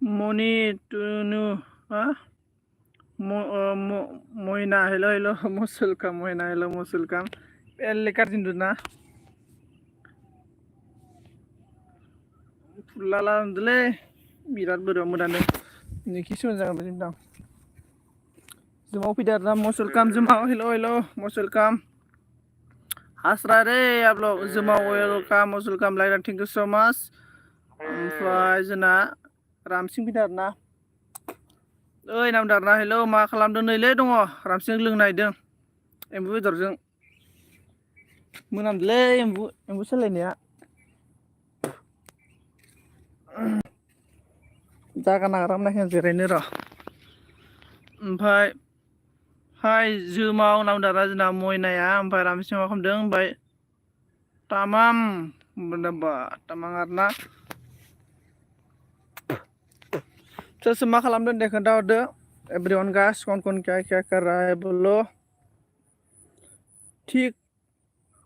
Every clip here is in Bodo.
मनि टुनु हा मोइना हेलो हेलो मुसुलकाम मोइना हेलो मुसुलकाम एल गारजिन्दुना फुलाला उन्दुलै बिराद बोरैबा मोदानो निखि सोन जागोन बायदि मोनदां जुमाव फैदो आरोना मुसुलकाम जुमाव हेलो हेलो मुसुलकाम हास्रा रे आब्ल जुमाव वेलकाम मुसुलकाम like thank you so much ओमफ्राय जोंना रामसिं फैदो आरोना ओइ नामदारना हेलौ मा खालामदों नैलै दङ रामसिं लोंनायदों एम्बु बेदरजों मोनामदोलै एम्बु सोलायनाया जागा नागारना मोनाखै आं जिरायनो र' ओमफ्राय हाय जोमाव नामदारा जोंना मयनाया ओमफ्राय रामसिं मा खालामदों ओमफ्राय तामाम तामां आरोना सोर सोर मा खालामदों दे खोन्थाहरदो एभ्रिवान गाइस कौन कौन क्या क्या कर रहा है बोलो ठीक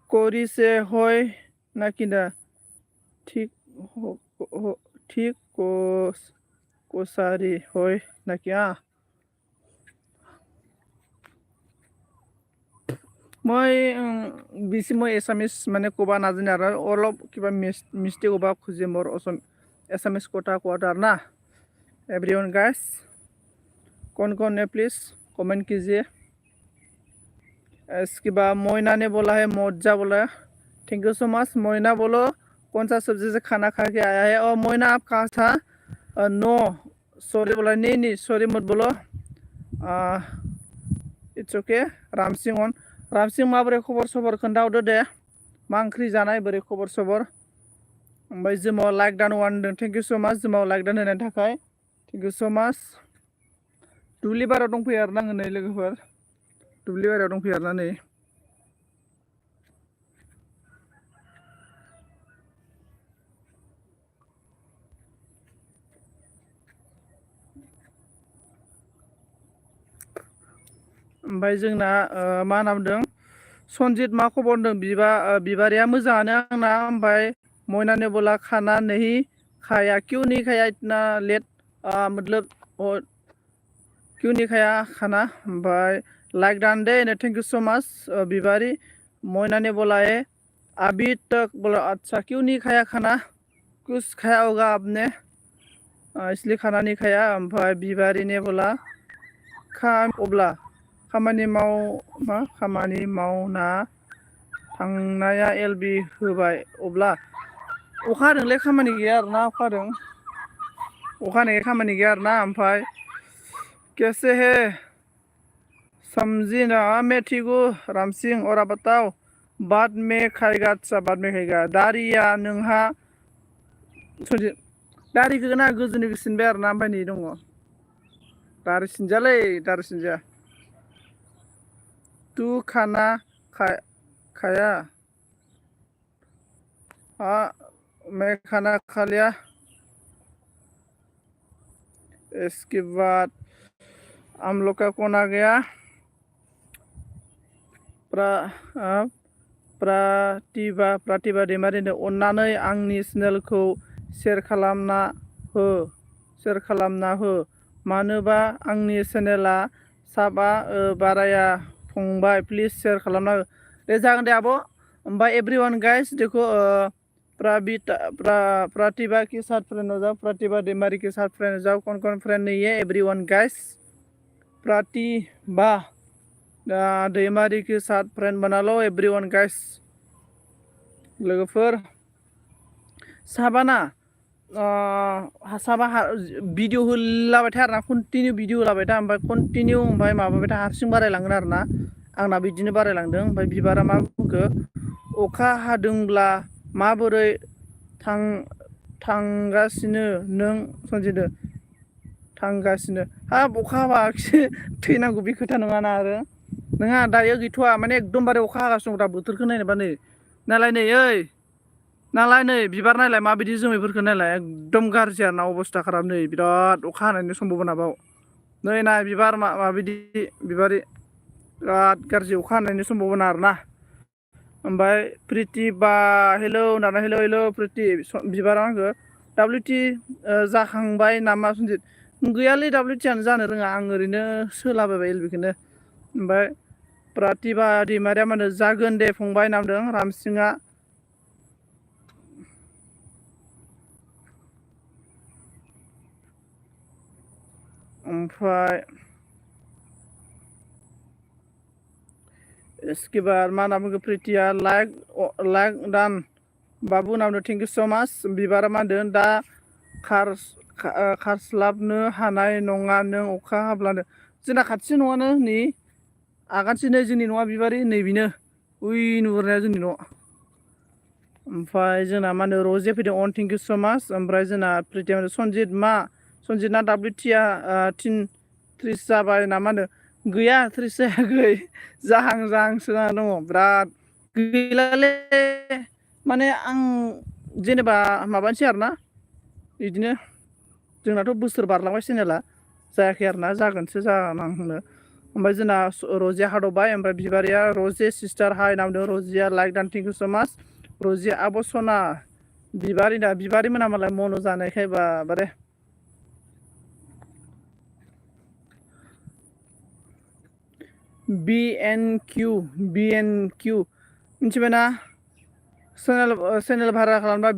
कोरी से होय ना किना ठीक ठीक कोसारी होय ना क्या মই বেছি মই এছামিছ মানে ক'ব নাজানো আৰু অলপ কিবা মিষ্টেক হ'ব খোজে মোৰ এছামিছ কথা কোৱাটো আৰু না एवरीवन गाइस कौन कौन है प्लीज कमेंट कीजिए इसके बाद मोइना ने बोला है मोजा बोला है thank you so much Moina बोलो कौन सा सब्जी से खाना खा के आया है और मोइना आप कहाँ था नो सॉरी बोला नहीं सॉरी मत बोलो it's okay Ramsingh on Ramsingh माबोरै खबर सबर खोन्थाहरदो दे मा ओंख्रि जानाय बोरै खबर सबर ओमफ्राय जोमाव लाइक दान वान थेंक यू सो माच जोमाव लाइक दान होनायनि थाखाय थेंक यू सो माच दुब्लि बारियाव दंफैयो आरोना आङो नै लोगोफोर दुब्लि बारियाव दंफैयो आरोना नै ओमफ्राय जोंना मा नाम दं सनजित मा खबर होनदों बिबारिया मोजाङानो आंना ओमफ्राय मोइना ने बोला खाना नहीं खाया क्यों नहीं खाया इतना लेट मतलब क्यों नहीं खाया खाना ओमफ्राय लाइक डान दे थैंक यू सो मच बिबारी मोइना ने बोला है अभी तक बोला अच्छा क्यों नहीं खाया खाना कुछ खाया होगा आपने इसलिए खाना नहीं खाया ओमफ्राय बिबारी ने बोला अब्ला खामानि मावना थांनाया एलबि होबाय अब्ला अखा हादोंलै खामानि गैया आरोना अखा हानाय खामानि गैया आरोना ओमफ्राय कैसे है समझी ना मैं ठीक हूँ रामसिंह और बताओ बाद में खाएगा अच्छा बाद में खाएगा दारिया नोंहा दारि गोना गोजोनि सिनबाय आरोना ओमफ्राय नै दङ दारि सिनजालै दारि सिनजा तू खाना खाया हाँ मैं खाना खा लिया इसके बाद हम लोग का कौन आ गया प्रतिभा दैमारिनो अन्नानै आंनि चेनेलखौ शेयार खालामना हो मानोबा आंनि चेनेला साबा बाराया फंबाय प्लिज शेयार खालामना हो दे जागोन दे आब' ओमफ्राय एवरीवन गाइस देखो प्रतिभा के साथ फ्रेंड हो जाओ प्रतिभा दैमारी के साथ फ्रेंड हो जाओ कौन कौन फ्रेंड नहीं है एवरीवन गाइस प्रतिभा दैमारी के साथ फ्रेंड बना लो एवरीवन गाइस लोगोफोर साबाना भिडिअ होलाबाय था आरोना कन्टिनिउ भिडिअ होलाबाय था ओमफ्राय कन्टिनिउ ओमफ्राय माबाबाय था हारसिं बारायलांगोन आरोना आंना बिदिनो बारायलांदों ओमफ्राय बिबारा मा बुंखो अखा हादोंब्ला माबोरै थांगासिनो नों सनजिदो थांगासिनो हाब अखा हाबा थैनांगौ बे खोथा नङाना आरो नोंहा दायो गैथ'वा माने एकदमबारे अखा हागासिनो दं दा बोथोरखौ नायनोबा नै नालाय नै ओइ नालाय नै बिबार नायलाय माबायदि जोमैफोरखौ नायलाय एकदम गाज्रि आरोना अबस्था खाराब नै बिराद अखा हानायनि सम्भाबना बाव नै ना बिबार माबायदि बिबारि बिराद गाज्रि अखा हानायनि सम्भाबना आरोना ओमफ्राय प्रिति बा हेलौ दाना हेलौ प्रिति बिबारा आंखौ WT जाखांबाय नामा सनजित गैयालै WTआनो जानो रोङा आं ओरैनो सोलाबायबाय एलबिखौनो ओमफ्राय प्रतिभा दैमारिया मा होनो जागोन दे फंबाय होनना बुंदों रामसिंआ ओमफ्राय इसके बाद मा होनना बुङो प्रितिया लाइक दान बाबु होनना बुंदों थेंक इउ स' माच बिबारा मा होनदों दा खारस्लाबनो हानाय नङा नों अखा हाब्लानो जोंना खाथि न'आनो नै आगानसेनो जोंनि न'आ बिबारि नैबिनो उइ नुहुरनाया जोंनि न' ओमफ्राय जोंना मा होनो रजे फैदों अन थेंक इउ स' माच ओमफ्राय जोंना प्रितिया सनजितना WTआ 30 जाबाय ना मा होनो गैया 30 जायाखै जाहांसो जाना दङ बिराद गैलालै माने आं जेनेबा माबानोसै आरोना बिदिनो जोंनाथ' बोसोर बारलांबाय चेनेला जायाखै आरोना जागोनसो जानांनो ओमफ्राय जोंना रजिया हादबाय ओमफ्राय बिबारिया रजे सिस्टार हाय होनना बुंदों रजिया लाइक दान थेंक इउ स' माच रजिया आब' सना बिबारि मोना मालाय मन' जानायखाय बारे BNQ मिथिबायना चेनेल भारा खालामबा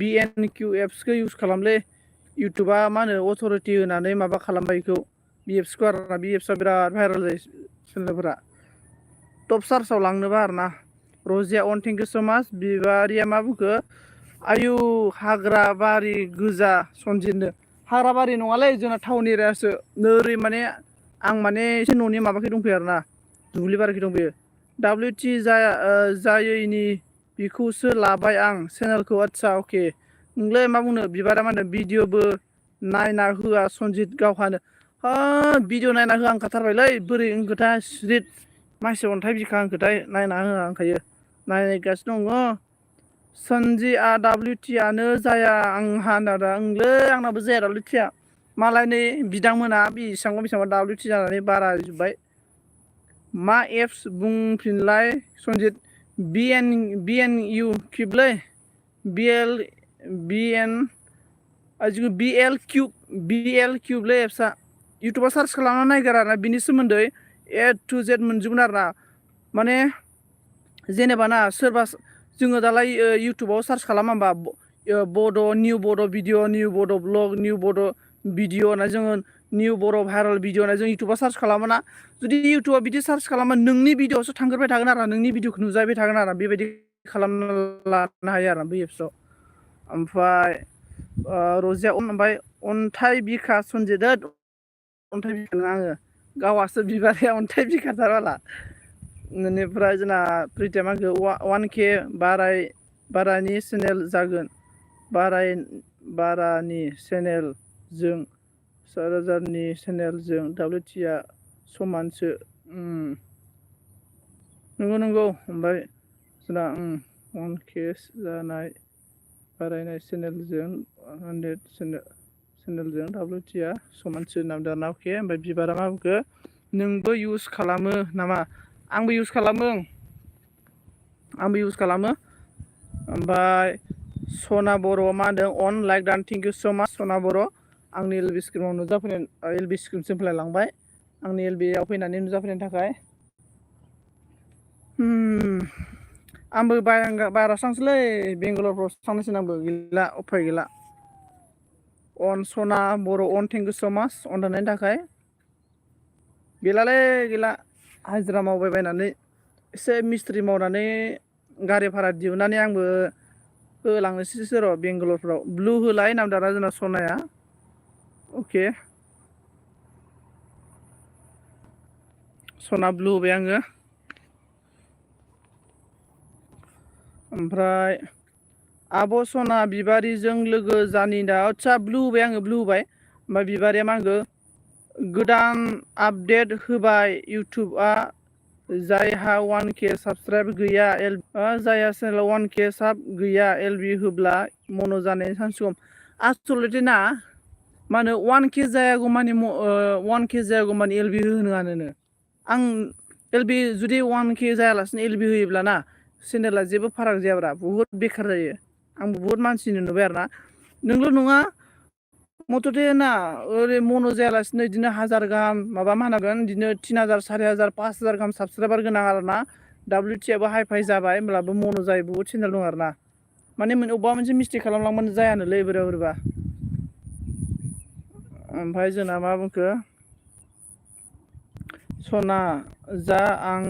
BNQ एप्सखौ इउज खालामलै इउटुबा मा होनो अथ'रिटि होनानै माबा खालामबाय बेखौ बि एप्सखौ आरोना बि एप्सआ बिराद भाइरेल जायो चेनेलफोरा टप सार्चआव लांनोबा आरोना रजिया अन थेंक इउ स' माच बिबारिया मा बुंखो आयु हाग्रा बारि गोजा सनजितनो हाग्रा बारि नङालै जोंना टाउन एरियासो नोरै माने आं माने एसे न'नि माबाखै दंफैयो आरोना दुब्लि बारिखै दंफैयो WT जायैनि बेखौसो लाबाय आं चेनेलखौ आदसा अके नोंलाय मा बुंनो बिबारा मा होनो भिडिअबो नायना होआ सनजित गावहानो भिडिअ नायना होआ आंखाथारबायलै बोरै खोथा स्रिट मानसि अन्थाइ बिखा आंखोथाय नायना होआ आंखायो नायगासिनो दङ सनजिआ WTआनो जाया आंहा होनना ओंलै आंनाबो जाया WTआ मालाय नै बिदांमोना बेसेबांबा WT जानानै बारा जोब्बाय मा एप्स बुंफिनलाय सनजित BNU किउबलै BL किउबलै एप्सआ इउटुबाव सार्च खालामना नायगार आरोना बिनि सोमोन्दै A to Z मोनजोबगोन आरोना माने जेनेबा ना सोरबा जोङो दालाय इउटुबाव सार्च खालामा होमबा निउ बड' भिडिअ निउ बड' ब्लग निउ बड' भिडिअ होनना जोङो निउ बर' भाइरेल भिडिअ होनना जों इउटुबाव सार्च खालामोना जुदि इउटुबाव बिदि सार्च खालामो नोंनि भिडिअआवसो थांग्रोबाय थागोन आरो नोंनि भिडिअखौ नुजाबाय थागोन आरो बेबायदि खालामना लानो हायो आरो बै एप्सआव ओमफ्राय रजिया ओमफ्राय अन्थाइ बिखा सनजित अन्थाइ बिखा नङा आङो गावहासो बिबारिया अन्थाइ बिखाथार बाला बेनिफ्राय जोंना प्रितिया मा होनखो 1K बारानि चेनेल जागोन बारानि चेनेलजों 4,000नि चेनेलजों WTआ समानसो नंगौ ओमफ्राय जोंना 1K जानाय बारायनाय चेनेलजों 100 चेनेलजों WTआ समानसो होनना बुंदों आरोना अके ओमफ्राय बिबारा मा बुंखो नोंबो इउज खालामो नामा आंबो इउज खालामो ओमफ्राय सना बर' मा होनदों अन लाइक दान थेंक इउ स' माच सना बर' आंनि एलबि स्क्रिनाव नुजाफैनाय एलबि स्क्रिनसिम फैलायलांबाय आंनि एलबिआव फैनानै नुजाफैनायनि थाखाय आंबो बाहेरायावसो थांसैलै बेंगालरफ्रावसो थांनोसै आंबो गैला उफाय गैला अन सना बर' अन थेंक इउ स' माच अन दानायनि थाखाय गैला हाजिरा मावबाय बायनानै एसे मिस्ट्रि मावनानै गारि भारा दिहुननानै आंबो होलांनोसैसो र' बेंगालरफ्राव ब्लु होलाय होनना बुंदों जोंना सनाया अके सना ब्लु होबाय आङो ओमफ्राय आब' सना बिबारिजों लोगो जानिदा आदसा ब्लु होबाय ओमफ्राय बिबारिया मा होनखो गोदान आपडेट होबाय इउटुबआ जायहा 1K साबसक्राइब गैया जायहा चेनेलाव 1K साब गैया एलबि होब्ला मन' जानायनि सान्स खम आसलथे ना मा होनो 1K जायागौ मानि एलबि होनोआनो आं एलबि जुदि 1K जायालासिनो एलबि होयोब्लाना चेनेला जेबो फाराग जायाब्रा बुहुत बेखार जायो आंबो बुहुत मानसिनि नुबाय आरोना नोंल' नङा मथथे ना ओरै मन' जायालासिनो बिदिनो 1000 गाहाम माबा मा होनांगोन बिदिनो 3000 4000 5000 गाहाम साबसक्राइबार गोनां आरोना WTआबो हाइ फाइ जाबाय होमब्लाबो मन' जायो बुहुद चेनेल दं आरोना माने अबेबा मोनसे मिस्टेक खालामलांबानो जायानोलै बोरैबा बोरैबा ओमफ्राय जोंना मा बुंखो सना जा आं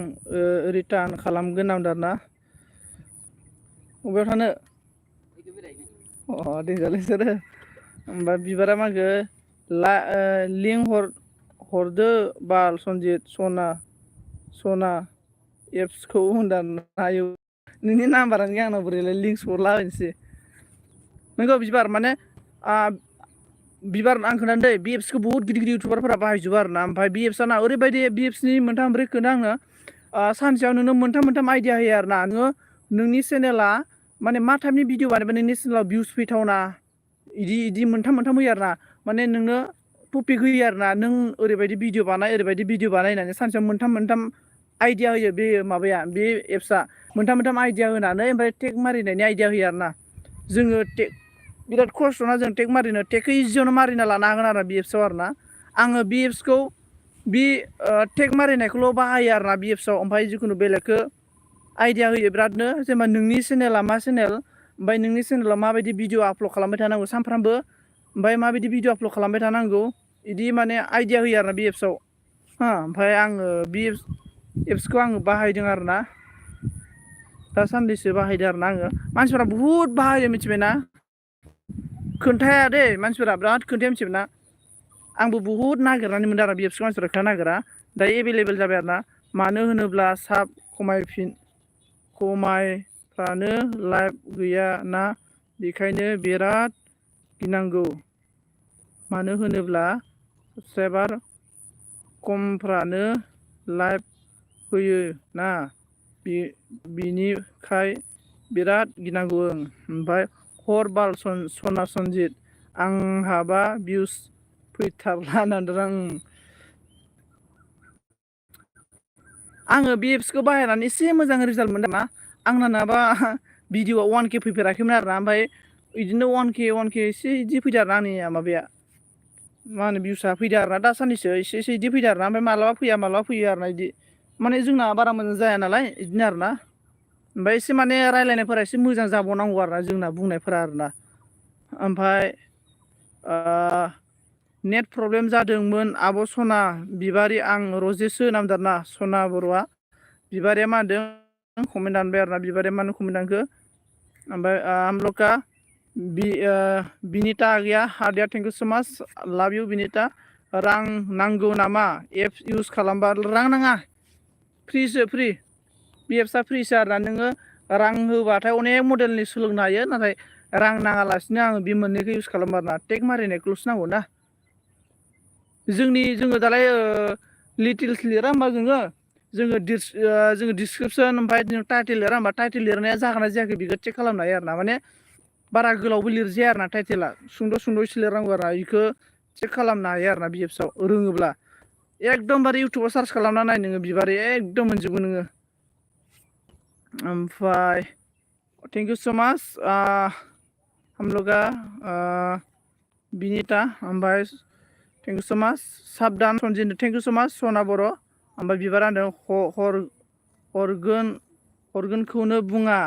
रिटार्न खालामगोन होनदों आरोना बबेयाव थानो देजालै सोरो ओमफ्राय बिबारा मा होनखो लिंक हरदो बाल सनजित सना एप्सखौ होनदां आयौ नोंनि नाम्बारानो गैया आंनाव बोरैलाय लिंक्स हरलाबायनोसै नोंगौ बिबार माने बिबार आं खोन्थानो दै बि एप्सखौ बुहुत गिदिर गिदिर इउटुबारफोरा बाहायजोबो आरोना ओमफ्राय बि एप्सआ ओरैबायदि बि एप्सनि मोनथाम मोनब्रैखौनो आङो सानसेयाव नोंनो मोनथाम मोनथाम आइडिया होयो आरोना नोङो नोंनि चेनेला माने मा टाइपनि भिडिअ बानायबा नोंनि चेनेलाव भिउस फैथावना इदि मोनथाम मोनथाम होयो आरोना माने नोंनो टपिक होयो आरोना नों ओरैबायदि भिडिअ बानाय ओरैबायदि भिडिअ बानाय होननानै सानसेयाव मोनथाम मोनथाम आइडिया होयो बे माबाया बे एप्सआ मोनथाम मोनथाम आइडिया होनानै ओमफ्राय टेक मारिनायनि आइडिया होयो आरोना जोङो बिराद खस्थ'ना जों टेक मारिनो टेकखौ इजियावनो मारिना लानो हागोन आरो बि एप्सआव आरोना आङो बि एप्सखौ बि टेक मारिनायखौल' बाहायो आरोना बि एप्सआव ओमफ्राय जिखुनु बेलेगखौ आइडिया होयो बिरादनो जेनेबा नोंनि चेनेला मा चेनेल ओमफ्राय नोंनि चेनेलाव माबायदि भिडिअ आपलड खालामबाय थानांगौ सानफ्रामबो ओमफ्राय माबायदि भिडिअ आपलड खालामबाय थानांगौ बिदि माने आइडिया होयो आरोना बि एप्सआव ओमफ्राय आङो बि एप्सखौ आङो बाहायदों आरोना दासान्दिसो बाहायदों आरोना आङो मानसिफोरा बुहुद बाहायो मिथिबायना खोन्थाया दै मानसिफोरा बिराद खोन्थाया मिथिबायना आंबो बुहुद नागिरनानै मोनदों आरो बि एप्सखौ मानसिफोरा खोन्थानो नागिरा दायो एभेलेबेल जाबाय आरोना मानो होनोब्ला खमायफ्रानो लाइभ गैया ना बेखायनो बिराद गिनांगौ मानो होनोब्ला साबसक्राइबार खमफ्रानो लाइभ होयो ना बिनिखाय बिराद गिनांगौ ओमफ्राय हर बाल सना सनजित आंहाबा भिउस फैथारला होनदों आङो बे एप्सखौ बाहायनानै एसे मोजां रिजाल्ट मोनदों ना आंना नङाबा भिडिअआ 1K फैफेराखैमोन आरोना ओमफ्राय बिदिनो 1K एसे बिदि फैदों आरोना आंनिया माबाया मा होनो भिउसा फैदों आरोना दासान्नैसो एसे एसे बिदि फैदों आरोना ओमफ्राय मालाबा फैयो आरोना बिदि माने जोंना बारा मोजां जाया नालाय बिदिनो आरोना ओमफ्राय एसे माने रायलायनायफोरा एसे मोजां जाबावनांगौ आरोना जोंना बुंनायफोरा आरोना ओमफ्राय नेट प्रब्लेम जादोंमोन आब' सना बिबारि आं रजेसो नामदारना सना बर'आ बिबारिया मा होनदों कमेन्ट दानबाय आरोना बिबारिया मा होनो कमेन्ट दानखो ओमफ्राय आमलका बिनिता गैया हार्दिया थेंक इउ सो माच लाभ इउ बिनिता रां नांगौ नामा एप्स इउज खालामबा रां नाङा फ्रिसो फ्रि बे एप्सआ फ्रिसो आरोना नोङो रां होबाथाय अनेक मडेलनि सोलोंनो हायो नाथाय रां नाङालासिनो आङो बे मोननैखौ इउज खालामो आरोना टेक मारिनायखौल'सो नांगौ ना जोङो दालाय लिटिल्स लिरा होमबा जोङो डिसक्रिपसन ओमफ्राय टाइटेल लिरा होमबा टाइटेल लिरनाया जागोन ना जायाखै बेखौ चेक खालामनो हायो आरोना माने बारा गोलावबो लिरजाया आरोना टाइटेला सुंद'सो लिरनांगौ आरोना बेखौ चेक खालामनो हायो आरोना बि एप्सआव रोङोब्ला एकदमबारे इउटुबाव सार्च खालामना नाय नोङो बिबारै एकदम मोनजोबो नोङो ओमफ्राय थेंक इउ सो माच हमलोगा बिनिता ओमफ्राय थेंक इउ सो माच साबधान सनजित थेंक इउ सो माच सना बर' ओमफ्राय बिबारा होनदों हरगोनखौनो बुङा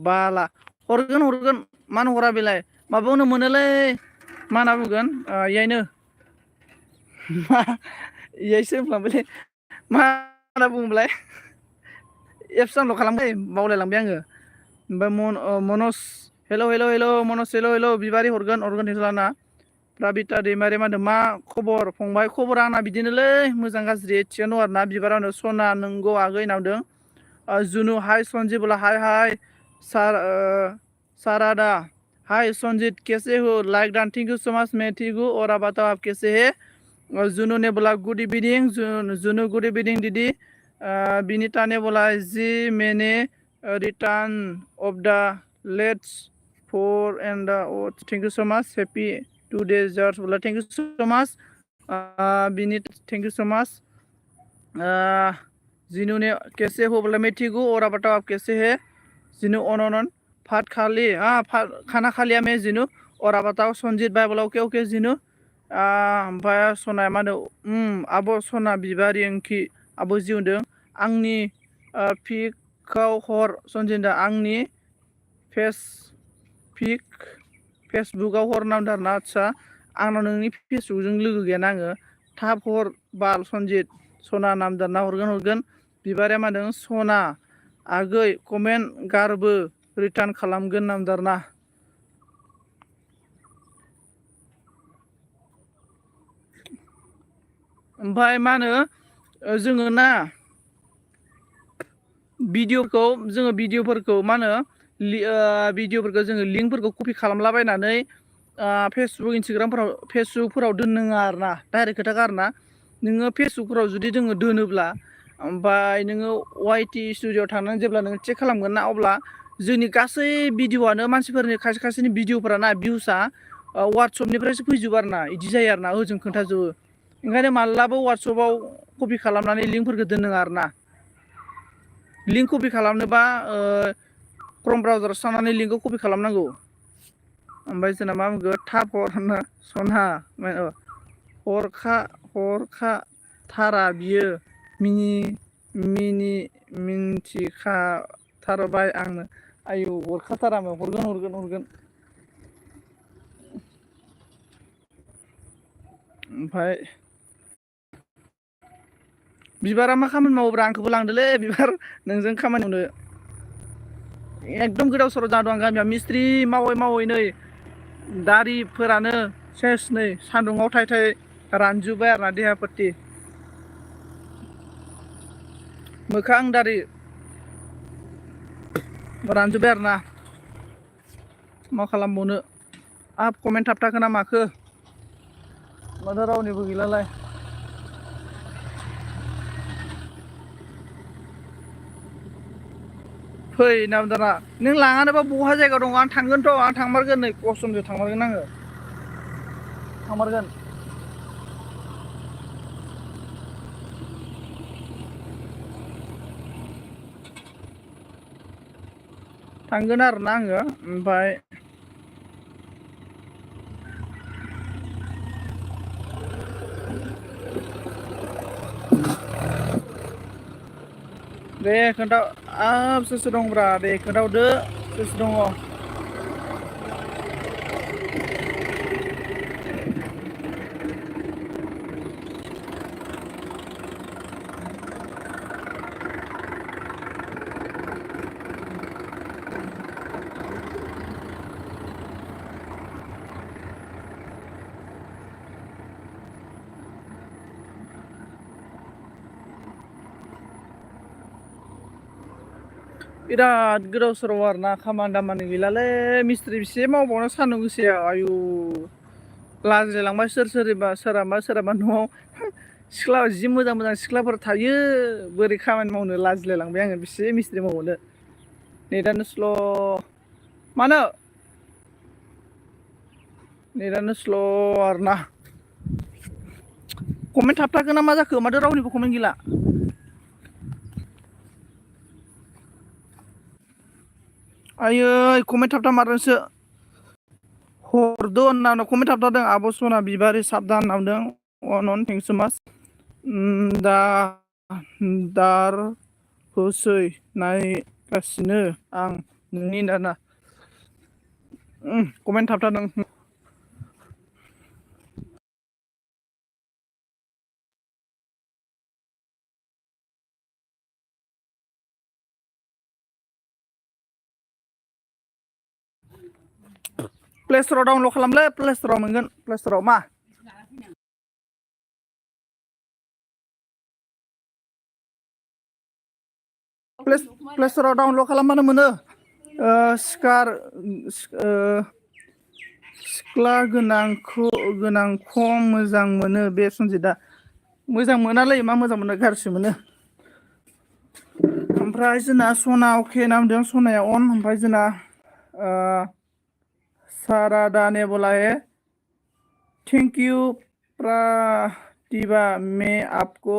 बाला हरगोन मानो हरा बेलाय माबायावनो मोनोलै मा होनना बुंगोन इयायनो इयायसो होनफ्लांबायलै मा होनना बुङोमोनलाय एप्स डाउनलड खालामबाय बावलायलांबाय आङो ओमफ्राय मनज हेल' मनज हेल' बिबारि हरगोन हेलाना प्राबिता दैमारि मा होनदों मा खबर फंबाय खबरा आंना बिदिनोलै मोजां गाज्रि थिगानो दं आरोना बिबारावनो सना नंगौ आगै नावदों जुनु हाय सन्जिबला हाय सारादा हाय संजीत कैसे हो like Don thank you so much मैं ठीक हूँ और आप बताओ आप कैसे है जुनू ने बोला गुड इवनिंग जुनू गुड इवनिंग दीदी बिनीता ने बोला जी मैंने रिटर्न ऑफ द लेट्स फोर and thank you so much happy 2 days जर्स बोला thank you so much Binita thank you so much Jinu ने कैसे हो बोला मैं ठीक हूँ और बताओ आप कैसे है जिनू ऑन भात खाली खाना खा लिया मैं Jinu Ora batao Sonjit Bible oke oke zinu. Oमफ्राय सनाया मा होनो आब' सना बिबारि ओंखि आब' जिउदों आंनि पिकखौ हर सनजिदा आंनि फेसबुकआव हर नामदों आरोना आदसा आंनाव नोंनि फेसबुकजों लोगो गैयाना आङो थाब हर बाल सनजित सना नामदारना हरगोन बिबारिया मा होनदों सना आगै कमेन्ट गारबो रिटार्न खालामगोन नामदारना ओमफ्राय मा होनो जोङो ना भिडिअफोरखौ मा होनो भिडिअफोरखौ जोङो लिंकफोरखौ कपि खालामलाबायनानै फेसबुकफोराव दोननाङा आरोना डाइरेक्ट खोथाखा आरोना नोङो फेसबुकफोराव जुदि जोङो दोनोब्ला ओमफ्राय नोङो वाइटि स्टुडिअ थांनानै जेब्ला नोङो चेक खालामगोन ना अब्ला जोंनि गासै भिडिअआनो मानसिफोरनि खायसेनि भिडिअफोरा ना भिउसआ वाट्सएपनिफ्रायसो फैजोबो आरोना बिदि जायो आरोना ओजों खोन्थाजोबो ओंखायनो मालाबा वाट्सएपआव कपि खालामनानै लिंकफोरखौ दोननाङा आरोना लिंक कपि खालामनोबा क्रोम ब्राउजाराव थांनानै लिंकखौ कपि खालामनांगौ ओमफ्राय जोंना मा बुंगोन थाब हर होनना सनहा हरखाथारा बियो मिन्थिखाथारबाय आंनो आयौ हरखाथारामोन हरगोन ओमफ्राय बिबारा मा खामानि मावोब्रा आंखौबो लांदोलै बिबार नोंजों खामानि मावनो एकदम गोदाव सोराव जादों आं गामियाव मिस्ट्रि मावै नै दारिफोरानो सेस नै सान्दुङाव थाय रानजोब्बाय आरोना देहा पाति मोखां दारि रानजोब्बाय आरोना मा खालामबावनो कमेन्ट थाबथाखो ना माखो माथो रावनिबो गैलालाय फै नामदारा नों लाङानोबा बहा जायगा दं आं थांगोनथ' आं थांमारगोन नै कसमजों थांमारगोन आङो थांमारगोन थांगोन आरोना आङो ओमफ्राय दे खोन्था सोर दंब्रा दे खोन्थाहरदो सोर दङ बिराद गोदाव सोराव आरोना खामानि दामानि गैलालै मिस्ट्रि बेसे मावबावनो सान्दुं गोसायाव आयु लाजिलायलांबाय सोरहाबा न'आव सिख्ला जि मोजां सिख्लाफोर थायो बोरै खामानि मावनो लाजिलायलांबाय आङो बेसे मिस्ट्रि मावबावनो नेटानो स्ल' मानो नेटानो स्ल' आरोना कमेन्ट थाबथाखो ना मा जाखो माथो रावनिबो कमेन्ट गैला आयै कमेन्ट थाबथामारदोंसो हरदो होनना कमेन्ट थाबथादों आब' सना बिबारि साबधान नामदों अनन थेंक सो माच दार होसै नायगासिनो आं नोंनि दाना कमेन्ट थाबथादों प्ले स्ट'राव डाउनलड खालामलै प्ले स्ट'राव मोनगोन प्ले स्ट'राव मा प्ले स्ट'राव डाउनलड खालामबानो मोनो सिख्ला गोनांखौ मोजां मोनो बे सनजितआ मोजां मोनालै मा मोजां मोनो गाज्रिसो मोनो ओमफ्राय जोंना सना अके नामदों सनाया अन ओमफ्राय जोंना सारादा नेबला है थैंक यू प्रतिभा मैं आपको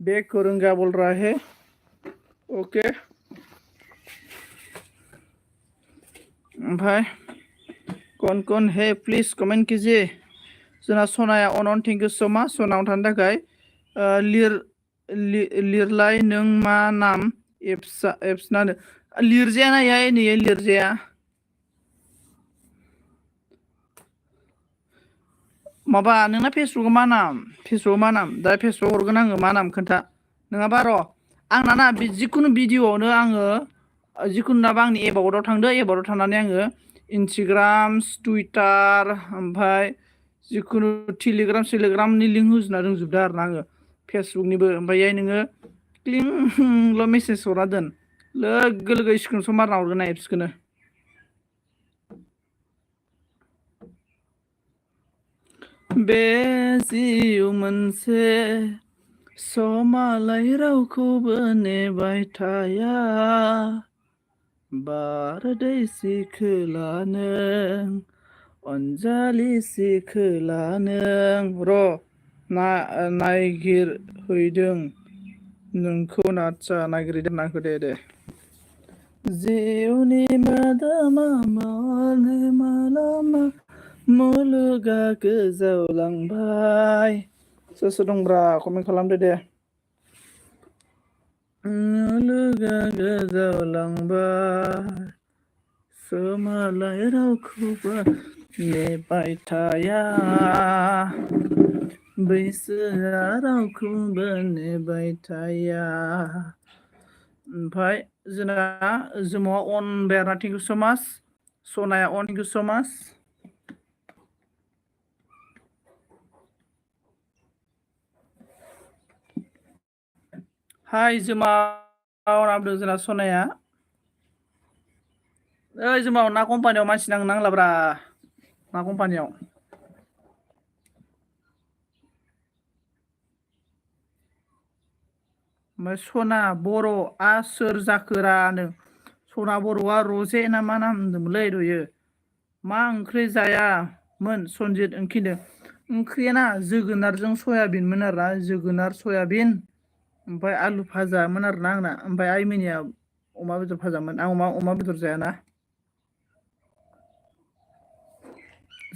बैक करूंगा बोल रहा है ओके ओमफ्राय कौन है प्लिज कमेन्ट कीजिए जोंना सनाया अनन थेंक इउ सो माच सनाव थानो थाखाय लिरलाय नों मा नाम एप्सनानो लिरजायाना इहाय नै लिरजाया माबा नोंना फेसबुक मा नाम दा फेसबुक हरगोन आङो मा नाम खोन्था नङाबा र' आंना ना जिखुनु भिडिअआवनो आङो जिखुनु नाबा आंनि एबाउटआव थांदो एबाउटआव थांनानै आङो इन्सटाग्राम टुइटार ओमफ्राय जिखुनु टेलिग्रामनि लिंक होजोबना रोंजोबदो आरो ना आङो फेसबुकनिबो ओमफ्राय इहाय नोङो क्लिंल' मेसेज हरना दोन लोगो लोगो स्क्रिनसट मारना हरगोन ना एप्सखौनो बे जिउ मोनसे समालाय रावखौबो नेबाय थाया बारदै सिखोला नों अनजालि सिखोला नों र' नागिरहैदों नोंखौ आदसा नागिरहैदों नांखौ दे जिउनि बादामा मालामा मुलुगा गोजावलांबाय सोर दंब्रा कमेन्ट खालामदो दे मुलुगा गोजावलांबाय सोमालाय रावखौबो नेबाय थाया बैसोआ रावखौबो नेबाय थाया ओमफ्राय जोंना जोमावा अन बेरना थेंक इउ सो माच सनाया अन थेंक इउ सो माच हाय जोमाव नामदों जोंना सनाया ओइ जोमाव ना कम्पानियाव मानसि नांलाब्रा ना कम्पानियाव ओमफ्राय सना बर'आ सोर जाखोरानो सना बर'आ रजे ना मा नाम होनदोंमोनलै दहायो मा ओंख्रि जायामोन सनजित ओंखिनो ओंख्रियाना जोगोनारजों सयाबिनमोन आरोना जोगोनार सयाबिन ओमफ्राय आलु भाजामोन आरोना आंना ओमफ्राय आइमिनिया अमा बेदर भाजामोन आं अमा बेदर जायाना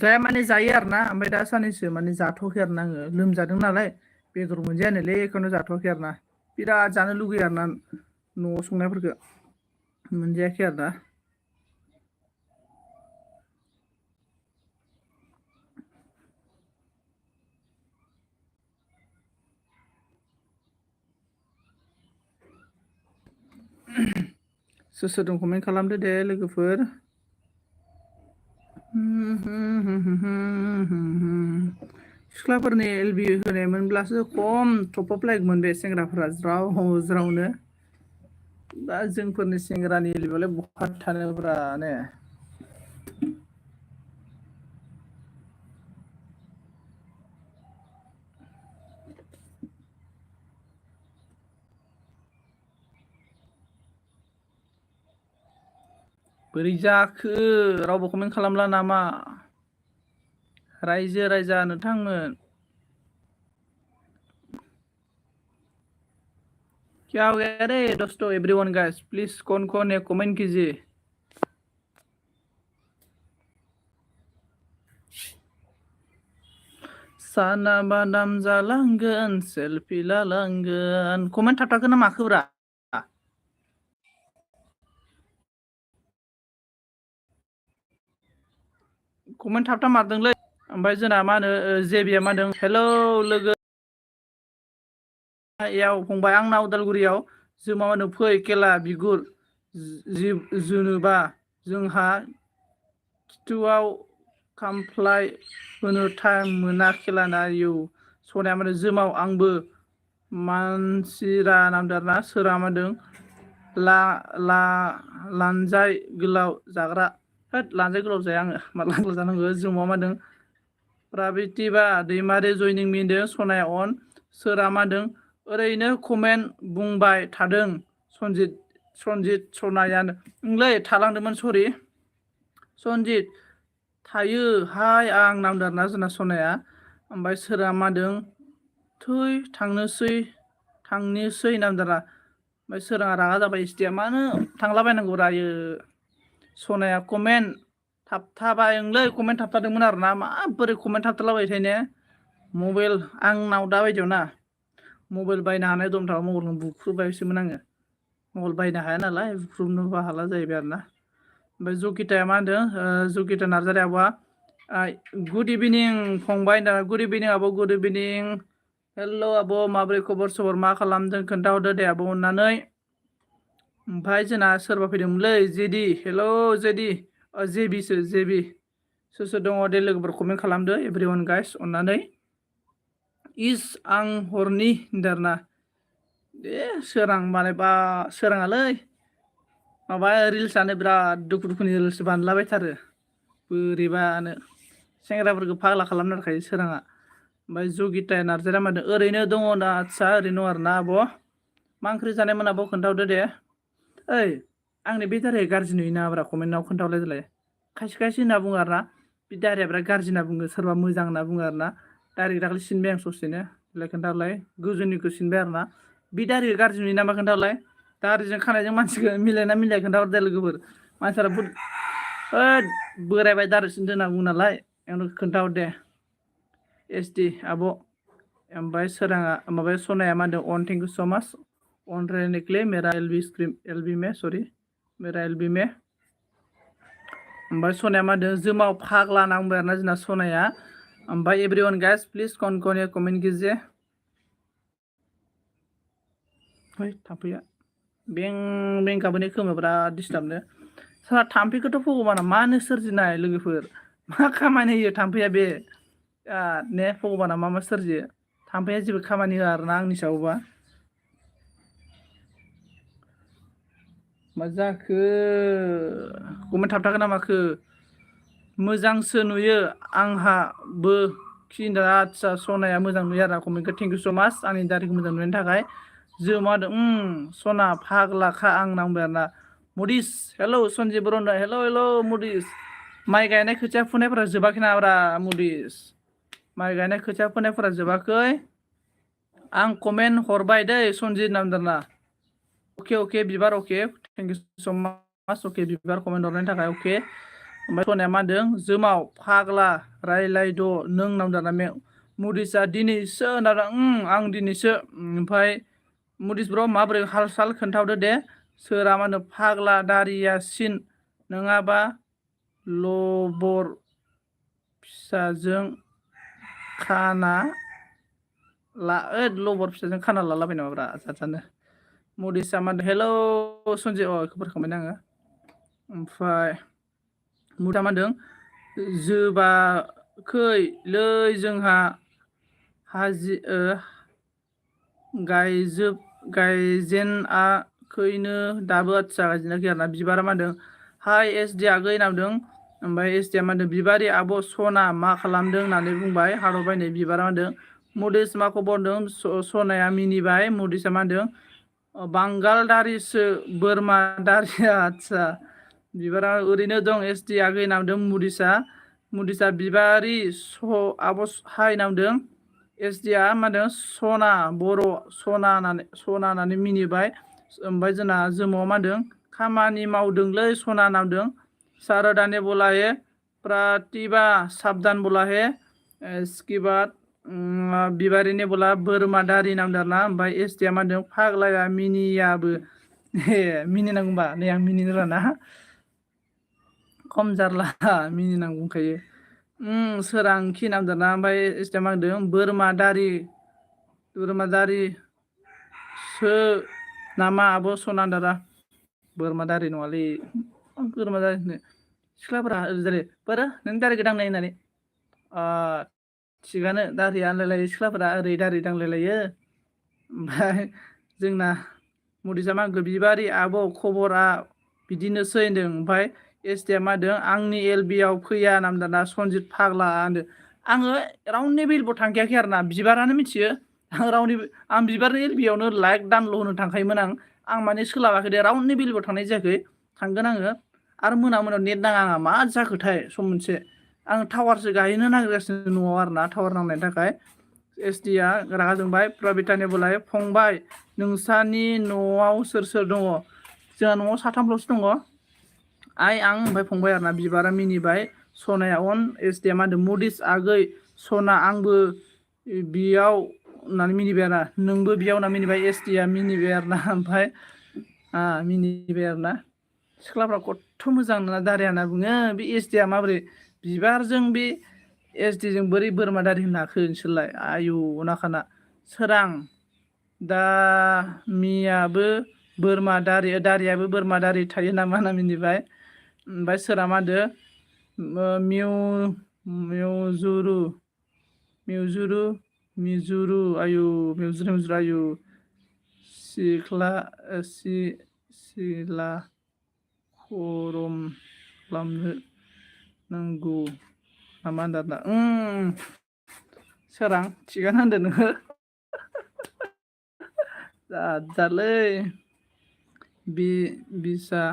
जाया माने जायो आरोना ओमफ्राय दा साननैसो माने जाथ'वाखै आरोना आङो लोमजादों नालाय बेदर मोनजायानोलै बेखौनो जाथ'वाखै आरोना बिराद जानो लुगैयो आरोना न'आव संनायफोरखौ मोनजायाखै आरोना सोर दं कमेन्ट खालामदो दे लोगोफोर सिख्लाफोरनि एलबि होनायमोनब्लासो खम टपआप लाइकमोन बे सेंग्राफोरा ज्रावनो दा जोंफोरनि सेंग्रानि एलबियावलाय बहा थानोब्रा ने बोरै जाखो रावबो कमेन्ट खालामला नामा रायजो राजा नोंथांमोन क्या हो गया रे दोस्तों एवरीवन गाइस प्लीज कौन है कमेंट कीजिए साना बादाम जालांगोन सेल्फि लालांगोन कमेन्ट थाबथाखो ना माखोब्रा कमेन्ट थाबथा मारदोंलै ओमफ्राय जोंना मा होनो जेबिया मा होनदों हेलौ लोगो याव फंबाय आंना उदालगुरियाव जों मा होनो फै खेला बिगुर जुनोबा जोंहा खिथुआव खामफ्लाय होनो टाइम मोना खेला नायो सनाया माने जोमाव आंबो मानसिरा नामदों आरोना सोरा मादों लानजाय गोलाव जाग्रा होद लानजाय गोलाव जाया आङो मा गोलाव जानांगौ जोमाव मादों प्राबितिबा दैमारि जयनिं मिदों सनाया अन सोरा मादों ओरैनो कमेन्ट बुंबाय थादों सनजित सनायानो नोंलै थालांदोंमोन सरि सनजित थायो हाय आं नामदों आरोना जोंना सनाया ओमफ्राय सोरा मादों थै थांनोसै नामदारा ओमफ्राय सोराङा रागा जाबाय स्टिया मानो थांलाबायनांगौ रायो सनाया कमेन्ट थाबथाबायलै कमेन्ट थाबथादोंमोन आरोना माबोरै कमेन्ट थाबथालाबाय थायो ने मबाइल आंनाव दाबायदियाव ना मबाइल बायनो हानाय दंथारो मबाइलखौ बुख्रुबायसोमोन आङो मबाइल बायनो हाया नालाय बुख्रुबनोबो हाला जाहैबाय आरोना ओमफ्राय जगिताया मा होनदों जगिता नार्जारि आब'आ गुड इभिनिं फंबाय होनदों गुड इभिनिं आब' गुड इभिनिं हेल' आब' माबोरै खबर सबर मा खालामदों खोन्थाहरदो दे आब' अननानै ओमफ्राय जोंना सोरबा फैदोंमोनलै जेदि हेल' जेदि जेबिसो जेबि सोर सोर दङ दे लोगोफोर कमेन्ट खालामदो एभ्रिवान गाइस अननानै इस आं हरनि होनदों आरोना दे सोरां बानायबा सोराङालै माबा रिल्सआनो बिराद दुखु दुखुनि रिल्स बानायलाबायथारो बोरैबानो सेंग्राफोरखौ फाग्ला खालामनो थाखाय सोराङा ओमफ्राय जगिता नार्जारिया मा होनदों ओरैनो दङ ना आदसा ओरैनो दङ आरोना आब' मा ओंख्रि जानायमोन आब' खोन्थाहरदो दे ओइ आंनि बे दारिया गाज्रि नुयो नामाब्रा कमेन्टआव खोन्थाहरलाय देलाय खायसे खायसे होनना बुङो आरोना बे दारिया बिराद गाज्रि होनना बुङो सोरबा मोजां होनना बुङो आरोना दारि दाख्लै सिनबाय आं ससेनो देलाय खोन्थाहरलाय गोजौनिखौ सिनबाय आरोना बे दारिया गाज्रि नुयो नामा खोन्थाहरलाय दारिजों खानायजों मानसिखौ मिलायना मिलाया खोन्थाहर दे लोगोफोर मानसिफोरा बोरायबाय दारि सिनदो होनना बुङो नालाय आंनो खोन्थाहर दे एसडि आब' ओमफ्राय सोराङा माबाया सनाया मा होनदों अन थेंक इउ सो माच ऑन रहने के लिए मेरा एलबी में सॉरी मेरा एलबी में ओमफ्राय सनाया मा होनदों जोमाव फाग्ला होनना बुंबाय आरोना जोंना सनाया ओमफ्राय एभ्रिवान गाइस प्लिज कौन कमेन्ट कीजिए है थाम्फैया बें गाबोनाय खोमा बिराद डिस्टार्बनो सारा थाम्फैखौथ' भगबाना मानो सोरजिनाय लोगोफोर मा खामानि होयो थाम्फैया बे ने भगबाना मा सोरजियो थाम्फैया जेबो खामानि होआ आरोना आंनि सायावबा मा जाखो कमेन्ट थाबथागोन ना माखो मोजांसो नुयो आंहाबो खिन्थु आदसा सनाया मोजां नुयो आरोना कमेन्टखौ थेंक इउ स' माच आंनि दारिखौ मोजां नुनायनि थाखाय जोमा सना फाग्लाखा आं नांबाय आरोना मदिस हेलौ सन्जय बर'न हेलौ मदिस माइ गायनाय खोथिया फुनायफोरा जोबाखै नाब्रा मदिस माइ गायनाय खोथिया फुनायफोरा जोबाखै आं कमेन्ट हरबाय दै सन्जय नामदारना अके बिबार अके थेंक इउ स' माच अके बिबार कमेन्ट हरनायनि थाखाय अके ओमफ्राय सनाया मा होनदों जोमाव फाग्ला रायलायद' नों नामदारना मदिसा दिनैसो होनदों आं दिनैसो ओमफ्राय मदिस ब्र' माबोरै हाल साल खोन्थाहरदो दे सोरा मा होनो फाग्ला दारिया सिन नङाबा लबर फिसाजों खाना लबर फिसाजों खाना लालाबाय नामाब्रा जानो मदिसा मा होनदों हेलौ सन्जय खबर खालामबाय आङो ओमफ्राय मुदा मा होनदों जोबाखैलै जोंहा गायजेनाखैनो दाबो आदसा गायजेनाखै आरोना बिबारा मा होनदों हाय एसडि आगै नामदों ओमफ्राय एसडिया मा होनदों बिबारि आब' सना मा खालामदों होननानै बुंबाय हारबाय नै बिबारा मा होनदों मदिस मा खबर होनदों सनाया मिनिबाय मदिसा मा होनदों बांगाल दारिसो बोरमा दारिया आदसा बिबारा ओरैनो दं एसडि आगै नामदों मुदिसा बिबारि आब' हाय नामदों एसडिया मा होनदों सना बर' सना होननानै मिनिबाय ओमफ्राय जोंना जोमाव मा होनदों खामानि मावदोंलै सना नामदों सारदा ने बोला है प्रतिभा साबधान बोला है इसके बाद बिबारी ने बोला बोरमा दारि नामदों आरोना ओमफ्राय एसडिया मा होनदों फाग्लाया मिनियाबो मिनिनांगौ होनबा नै आं मिनिनो रोङा खम जारला मिनिनांगौ बुंखायो सोरांखि नामदोंना ओमफ्राय एसडिया मा होनदों बोरमा दारिसो नामा आब' सना दारा बोरमा दारि नङालै बोरमा दारि सिख्लाफोरा ओरै बोरो नों दारिखौ दांनाय होननानै थिगानो दारिया आनलायलायो सिख्लाफोरा ओरै दारि दांलायलायो ओमफ्राय जोंना मदिसा मा होनखो बिबारि आब' खबरा बिदिनोसै होनदों ओमफ्राय एसडिया मा होनदों आंनि एलबियाव फैया नामदाना सन्जित फाग्ला होनदों आङो रावनिबो एलबियाव थांखायाखै आरोना बिबारानो मिथियो आं बिबारनि एलबियावनो लाइक दानल' होनो थांखायोमोन आं माने सोलाबाखै दे रावनिबो एलबियाव थांनाय जायाखै थांगोन आङो आरो मोनायाव नेट नाङा आंहा मा जाखोथाय सम मोनसे आं टावारसो गाहैनो नागिरगासिनो न'आव आरोना टावार नांनायनि थाखाय एसडिया रागा जोंबाय प्रबितानि बोलाय फंबाय नोंसानि न'आव सोर सोर दङ जोंहा न'आव साथामल'सो दङ आं ओमफ्राय फंबाय आरोना बिबारा मिनिबाय सनाया अन एसटिया मा होनदों मडिस आगै सना आंबो बेयाव होननानै मिनिबाय आरोना नोंबो बेयाव होनना मिनिबाय एसटिया मिनिबाय आरोना ओमफ्राय मिनिबाय आरोना सिख्लाफ्रा खथ' मोजां नोंना दारिया होनना बुङो बे एसटिया माबोरै बिबारजों बे एसटिजों बोरै बोरमा दारि होनो हाखो नोंसोरलाय आयु नाखाना सोरां दा मियाबो बोरमा दारियाबो बोरमा दारि थायो नामा होनना मिनिबाय ओमफ्राय सोरा मा होनदो मिजुरु आयु मिजुरु आयु सिला खरम खालामनो नांगौ नामा होनदों सोरां थिगानो होनदो नोङो जालै बिसा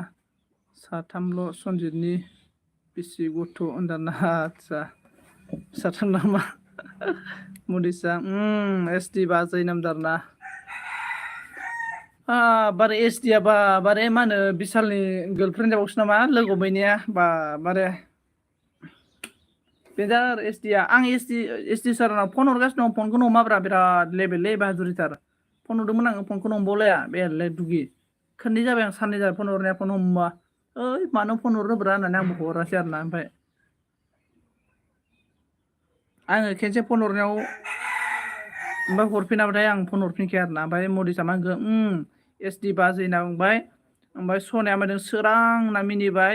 साथामल' सनजितनि बिसि गथ' होनदाना आदसा साथाम नामा मदिसा एसटि बाजै नामदारना बारे एसटिया बारे मा होनो बिशालनि गार्लफ्रेन्ड जाबावसो नामा लोगो हमहैनाया बारे बेजार एसटिया आं एसटि सारनाव फन हरगासिनो दं फनखौनो हमाब्रा बिराद लेबेलै बाहादुरिथार फन हरदोंमोन आङो फनखौनो हमबावलाया बेले दुगि खोननै जाबाय आं साननै जाबाय फन हरनाया फन हमबा ओइ मानो फन हरनोब्रा होननानै आंबो हरासै आरोना ओमफ्राय आङो खेनसे फन हरनायाव ओमफ्राय हरफिनाबाथाय आं फन हरफिनखाया आरोना ओमफ्राय मदिसा मा होनखो एसटि बाजै होनना बुंबाय ओमफ्राय सनाया मा होनदों सोरां होनना मिनिबाय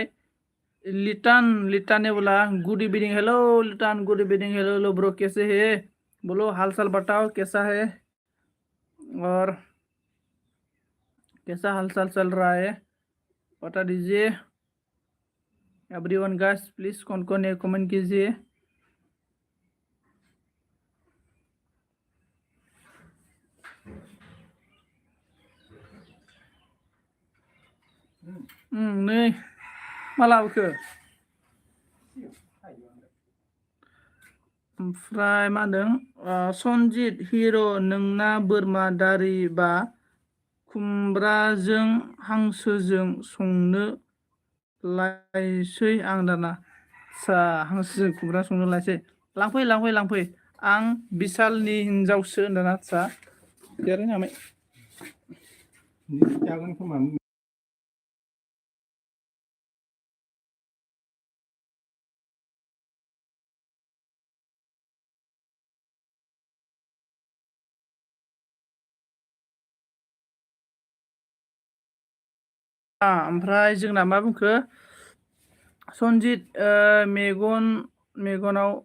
लिटान ने बोला गुड इवनिंग हेलो लिटान गुड इवनिंग हेलो ब्रो कैसे है बोलो हाल चाल बताओ कैसा है और कैसा हाल चाल चल रहा है बता दीजिए एवरीवन गाइस प्लीज कौन है कमेंट कीजिए नै मा लाबोखो ओमफ्राय मा होनदों सनजित हिर' नोंना बोरमा दारिबा खुमब्राजों हांसोजों संनो लायसै आं दाना हांसोजों खुमब्रा संनो लायसै लांफै आं बिशालनि हिनजावसो होनदाना देरहैनामै जागोन खोमा ओमफ्राय जोंना मा बुंखो सनजित मेगनाव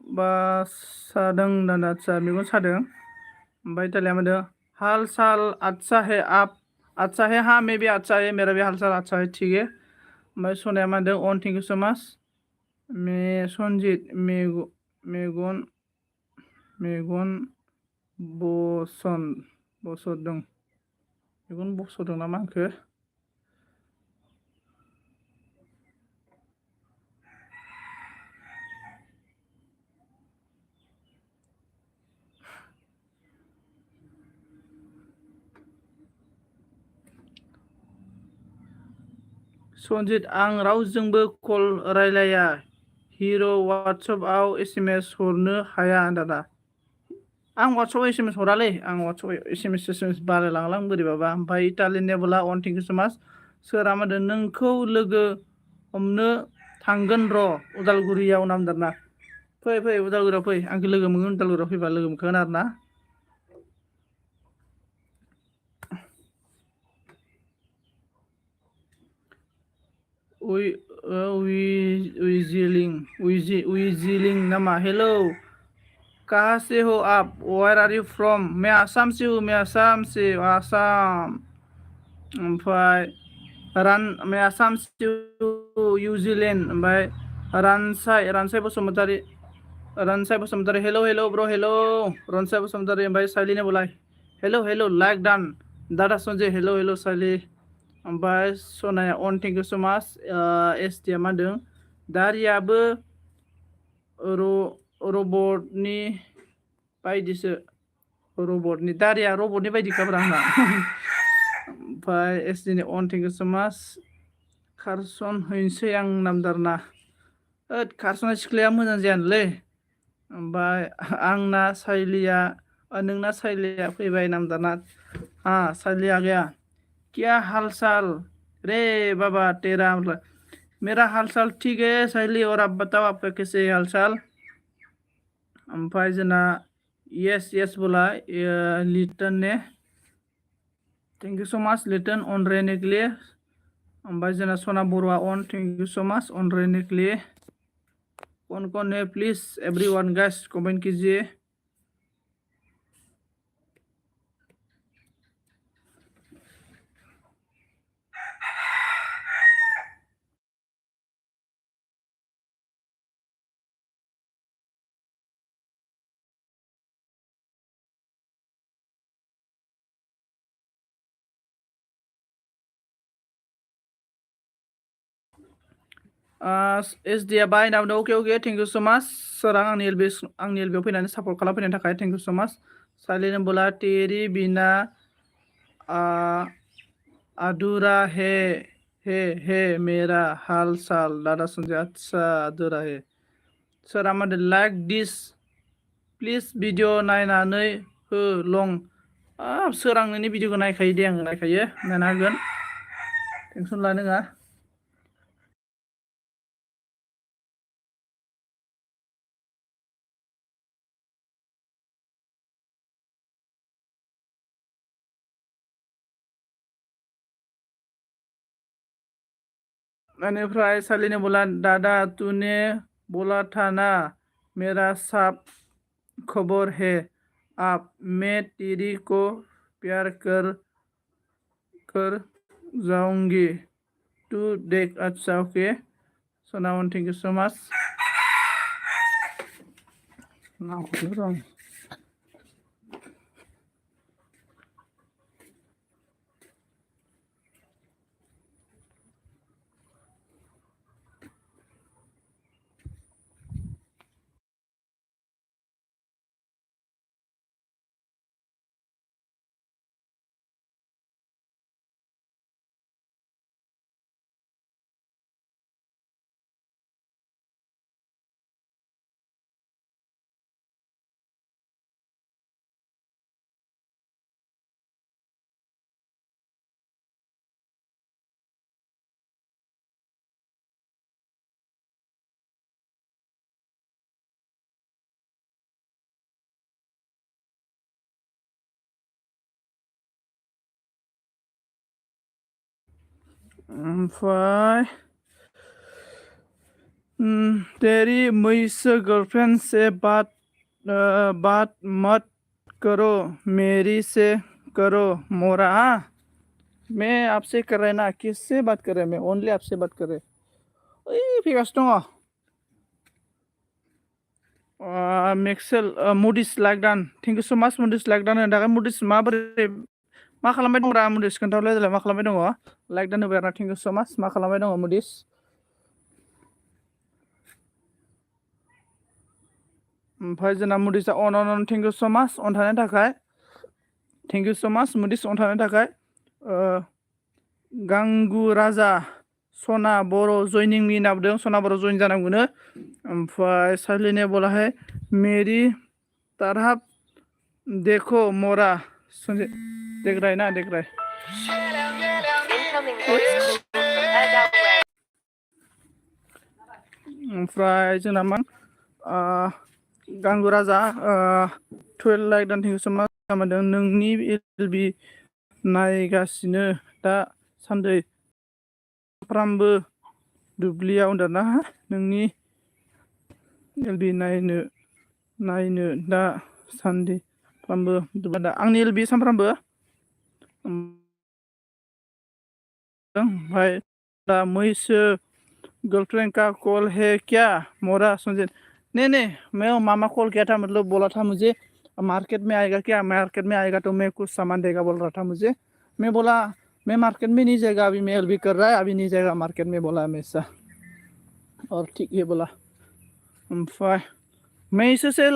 सादों दाना मेगन सादों ओमफ्राय दालाया मोनदों हाल साल अच्छा है आप अच्छा है हाँ मैं भी अच्छा है मेरा भी हाल साल अच्छा है ठीक है ओमफ्राय सनाया मा होनदों अन थेंक यू सो माच सनजित मेगन बसरदों मेगन बसरदों ना मा होनखो सनजित आं रावजोंबो कल रायलाया हिर' वाट्सएपआव SMS हरनो हाया दादा आं वाट्सएपआव SMS हरालै आं वाट्सएपआव SMS बारायलांलां बोरैबाबा ओमफ्राय इटालियान बोला अन थेंक इउ सो माच सोरा मा होनदों नोंखौ लोगो हमनो थांगोन र' उदालगुरियाव नामदारना फै उदालगुरियाव फै आंखौ लोगो मोनगोन उदालगुरियाव फैबा लोगो मोनखागोन आरोना विजिलिंग नामा हेलो कहाँ से हो आप वेयर आर यू फ्रॉम मैं आसाम से हूँ आसाम ओमफ्राय मैं आसाम से न्यूजिलेण्ड ओमफ्राय Ransai Basumatary hello bro hello Ransai Basumatary ओमफ्राय साइलिने बोलाय हेलो लाइक डान दादा सनजय हेलो साइलि ओमफ्राय सनाया अन थेंक इउ सो माच एसटिया मा होनदों दारियाबो रबटनि बायदिसो दारिया रबटनि बायदिखाब्रा आंना ओमफ्राय एसटिनि अन थेंक इउ सो माच खारसन हैनोसै आं नामदारना खारसननाय सिख्लाया मोजां जायानोलै ओमफ्राय आंना साइलिया नोंना साइलिया फैबाय नामदारना हाँ साइली आ गया क्या हाल चाल रे बाबा तेरा मतलब मेरा हाल चाल ठीक है साइली और आप बताओ आपका कैसे हाल चाल ओमफ्राय जोंना यस यस बोला लिटन ने thank you so much Liton on रहने के लिए ओमफ्राय जोंना सना Barua on thank you so much on रहने के लिए कौन है प्लीज एवरीवन गाइस कमेंट कीजिए एस डि आ बाय नाम okay okay thank you so much सोरां आंनि एलबियाव फैनानै सापर्ट खालामफैनायनि थाखाय थैंक यू सो मच साइलेन बोला तेरी बिना अधूरा है मेरा हाल चाल दादा संजय अच्छा अधूरा है सोर आमादे लाइक दिस प्लिज भिडिअ नायनानै हो लं सोर आं नोंनि भिडिअखौ नायखायो दे आं नायखायो नायनो हागोन टेनसन लानाङा बेनिफ्राय सालिने बोला दादा तूने बोला था ना मेरा सब खबर है आप मैं तेरी को प्यार कर जाऊंगी तू देख अच्छा ओके सोनावन थैंक यू सो मच ओमफ्राय तेरी मैसो गर्लफ्रेंड से बात मत करो मेरी से करो मोरा मैं आपसे कर रहे ना किससे बात कर रहे मैं ओनली आपसे बात कर रहे फैगासिनो दङ मेक्सेल मुडिस लाइकदान थेंक यू सो माच मुडिस लाइकदान होनो थाखाय मुडिस माबोरै मा खालामबाय दं रा मुडिस खोन्थाहरलाय देलाय मा खालामबाय दङ लाइकदान होबाय आरोना थेंक इउ सो माच मा खालामबाय दङ मुडिस ओमफ्राय जोंना मुडिसा अन थेंक इउ सो माच अन थानायनि थाखाय थेंक इउ सो माच मुडिस अन थानायनि थाखाय गांगु राजा सना बर' जयनिं मी होनना बुंदों सना बर' जयन जानांगौनो ओमफ्राय साइलिने बोला है मेरी तरफ देखो मोरा देख रहा है ना देख रहा है ओमफ्राय जोंना मा गांगु राजा 12 लाइक दान थेंक इउ सो माच खालामदों नोंनि एलबि नायगासिनो दा सान्दै सानफ्रामबो दुब्लियाव उन्दुना नोंनि एलबि नायनो दा सान्दै सानफ्रामबो दुब्लियाव आंनि एलबि सानफ्रामबो भाई मैसो गर्लफ्रेंड का कॉल है क्या मोरा संजय नहीं मैं मामा कॉल किया था मतलब बोला था मुझे मार्केट में आएगा क्या मार्केट में आएगा तो मैं कुछ सामान देगा बोल रहा था मुझे मैं बोला मैं मार्केट में नहीं जाएगा अभी मैं एलबी कर रहा है अभी नहीं जाएगा मार्केट में बोला हमेशा और ठीक है बोला ओमफ्राय मैसो से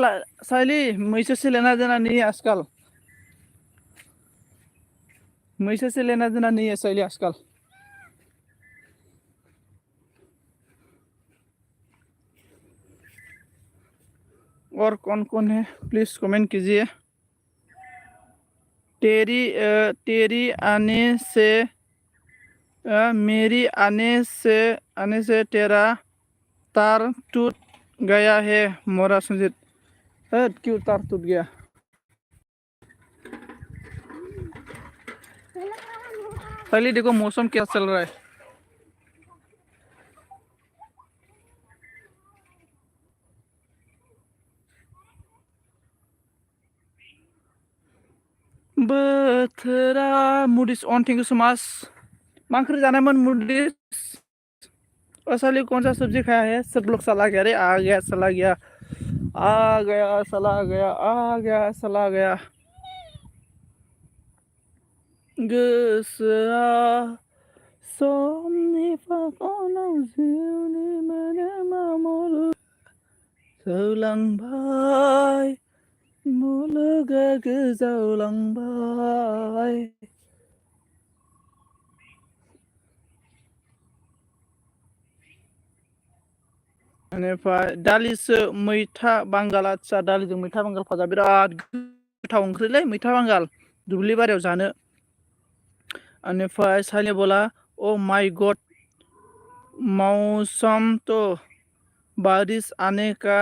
साइली मैसो से लेना देना नहीं है आजकल मैसो से लेना देना नहीं है साइली आजकल और कौन कौन है प्लीज़ कमेंट कीजिए। तेरी मेरी आने से तेरा तार टूट गया है मोरा संजीत। क्यों तार टूट गया? पहले देखो मौसम क्या चल रहा है। बोथोरा मुडिस on thank you so much. मांखर जाना मन मुडिस असली कौन सा सब्जी खाया है? सब लोग सला गया रे, आ गया सला गया, आ गया सला गया, आ गया सला गया। गोसोआ समनिफाखनाव जिउनि मोदोमा मुलुग सोलांबाय, मुलुगा गोजावलांबाय। बेनिफ्राय दालिसो मैथा बांगाल। आदसा दालिजों मैथा बांगाल भाजा बिराद गोथाव ओंख्रिलै मैथा बांगाल दुब्लि बारियाव जानो। बेनिफ्राय साइले बोला ओ माय गॉड मौसम तो बारिश आने का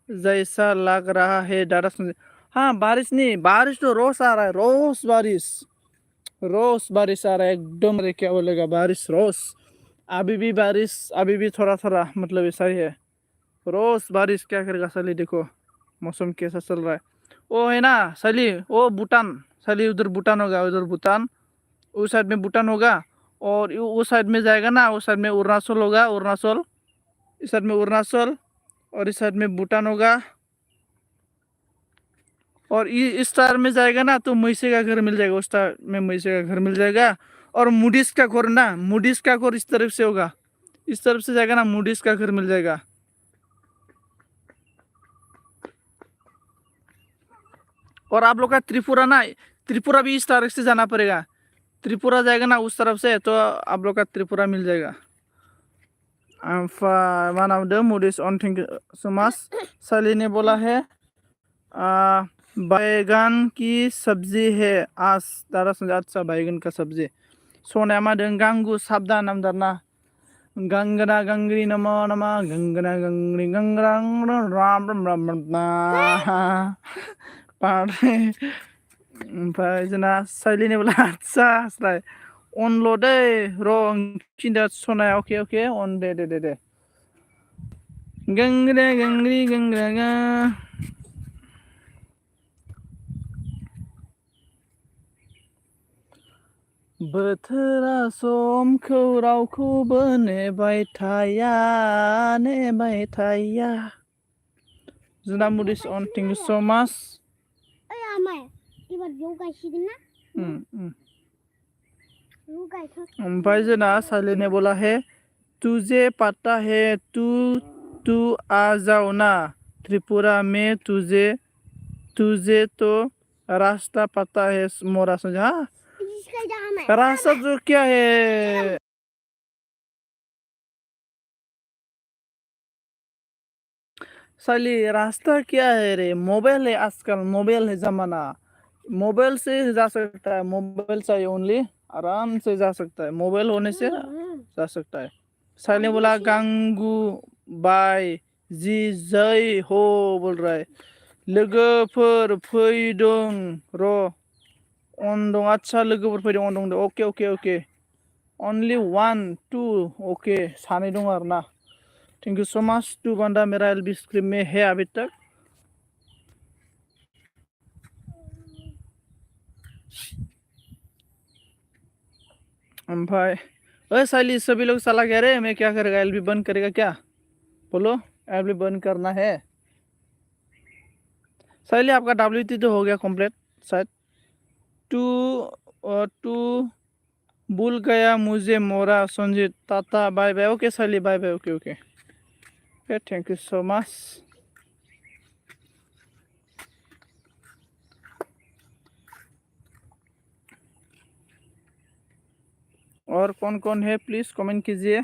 जैसा लग रहा है दादा संजय। हाँ बारिश नहीं, बारिश तो रोज आ रहा है, रोज बारिश आ रहा है एकदम। रे क्या बोलेगा, बारिश रोज। अभी भी थोड़ा थोड़ा मतलब ऐसा ही है, रोज बारिश। क्या करेगा साली, देखो मौसम कैसा चल रहा है। वो है ना साली, वो भूटान साली, उधर भूटान होगा, उधर भूटान, उस साइड में भूटान होगा। और उस साइड में जाएगा ना, उस साइड में अरुणाचल होगा, अरुणाचल। इस साइड में अरुणाचल और इस साइड में भूटान होगा। और इस साइड में जाएगा ना तो मैसे का घर मिल जाएगा, उस साइड में मैसे का घर मिल जाएगा। और मूडीज का घर ना, मूडीज का घर इस तरफ से होगा, इस तरफ से जाएगा ना, मूडीज का घर मिल जाएगा। और आप लोग का त्रिपुरा ना, त्रिपुरा भी इस तरफ से जाना पड़ेगा। त्रिपुरा जाएगा ना उस तरफ से तो आप लोग का त्रिपुरा मिल जाएगा। वन ऑफ द Moody's on think so much. साली ने बोला है बैगन की सब्जी है आज दादा संजय। अच्छा बैगन का सब्जी। सोना मादों गांगू साबधान नामदारना गंगना गंगरी नमो नमा गंगना गंगरी गंगरां राम राम राम राम ओमफ्राय जोंना साइलिनि बोला आदसा हास्लाय अनल' दै र' खिन्था सनाया। अके अके अन दे दे दे दे गंगना गंगरी गंगरा बोथोरा समखौ रावखौबो नेबाय थाया। जोंना मुडिस अन थैंक यू सो मच। ओमफ्राय जोंना साइलेने बोला है तुझे पता है तू आ जाओ ना त्रिपुरा में, तुझे तो रास्ता पता है मोरा संजय। हाँ रास्ता जो क्या है साली, रास्ता क्या है रे, मोबाइल है आजकल, मोबाइल है जमाना, मोबाइल से जा सकता है। मोबाइल चाहिए ओनली, आराम से जा सकता है, मोबाइल होने से जा सकता है। साली बोला गांगू बाय जी जय हो बोल रहा है। लोगोफोर फैदों र' अन दं। आदसा लोगोफोर फैदों अन दं। Okay okay okay only 1 2 okay सानै दं आरो ना। Thank you so much. 2 बंदा मेरा एलबी स्क्रीन में है अभी तक। भाई अरे साली सभी लोग चला गया रे, मैं क्या करेगा, एलबी बंद करेगा क्या? बोलो एलबी बंद करना है। साली आपका WT तो हो गया कंप्लीट शायद। टू भूल गया मुझे मोरा Sanjit tata bye bye. Okay साली bye bye. Okay okay okay thank you so much. और कौन कौन है प्लीज कमेंट कीजिए।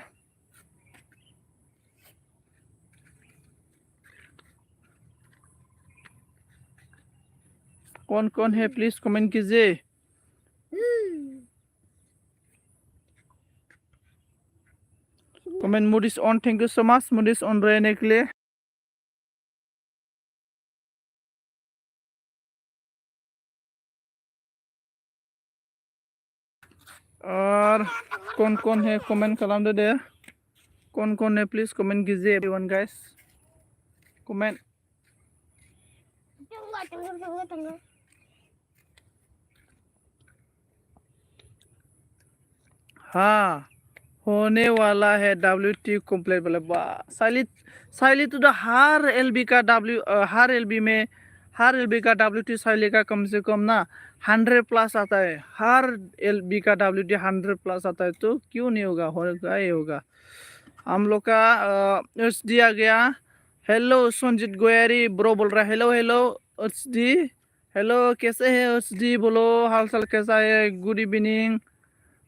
कौन है प्लीज कमेंट कीजिए। Comment mood is on, thank you so much mood is on रहने के लिए। और कौन है कमेंट कलाम दे, कौन है प्लीज कमेंट कीजिए एवरीवन गाइस, कमेंट। हाँ होने वाला है WT कंप्लीट बोले। साइली तो हर LB का हर LB का WT साइली का कम से कम ना 100 प्लस आता है। हर LB का WT 100 प्लस आता है, तो क्यों नहीं होगा, होगा ही होगा। हम लोग का अर्ज दिया गया। हेलो संजीत गोयारी ब्रो बोल रहा है, हेलो हेलो अर्ज दी, हेलो कैसे है अर्ज दी, बोलो हाल चाल कैसा है, गुड इवनिंग।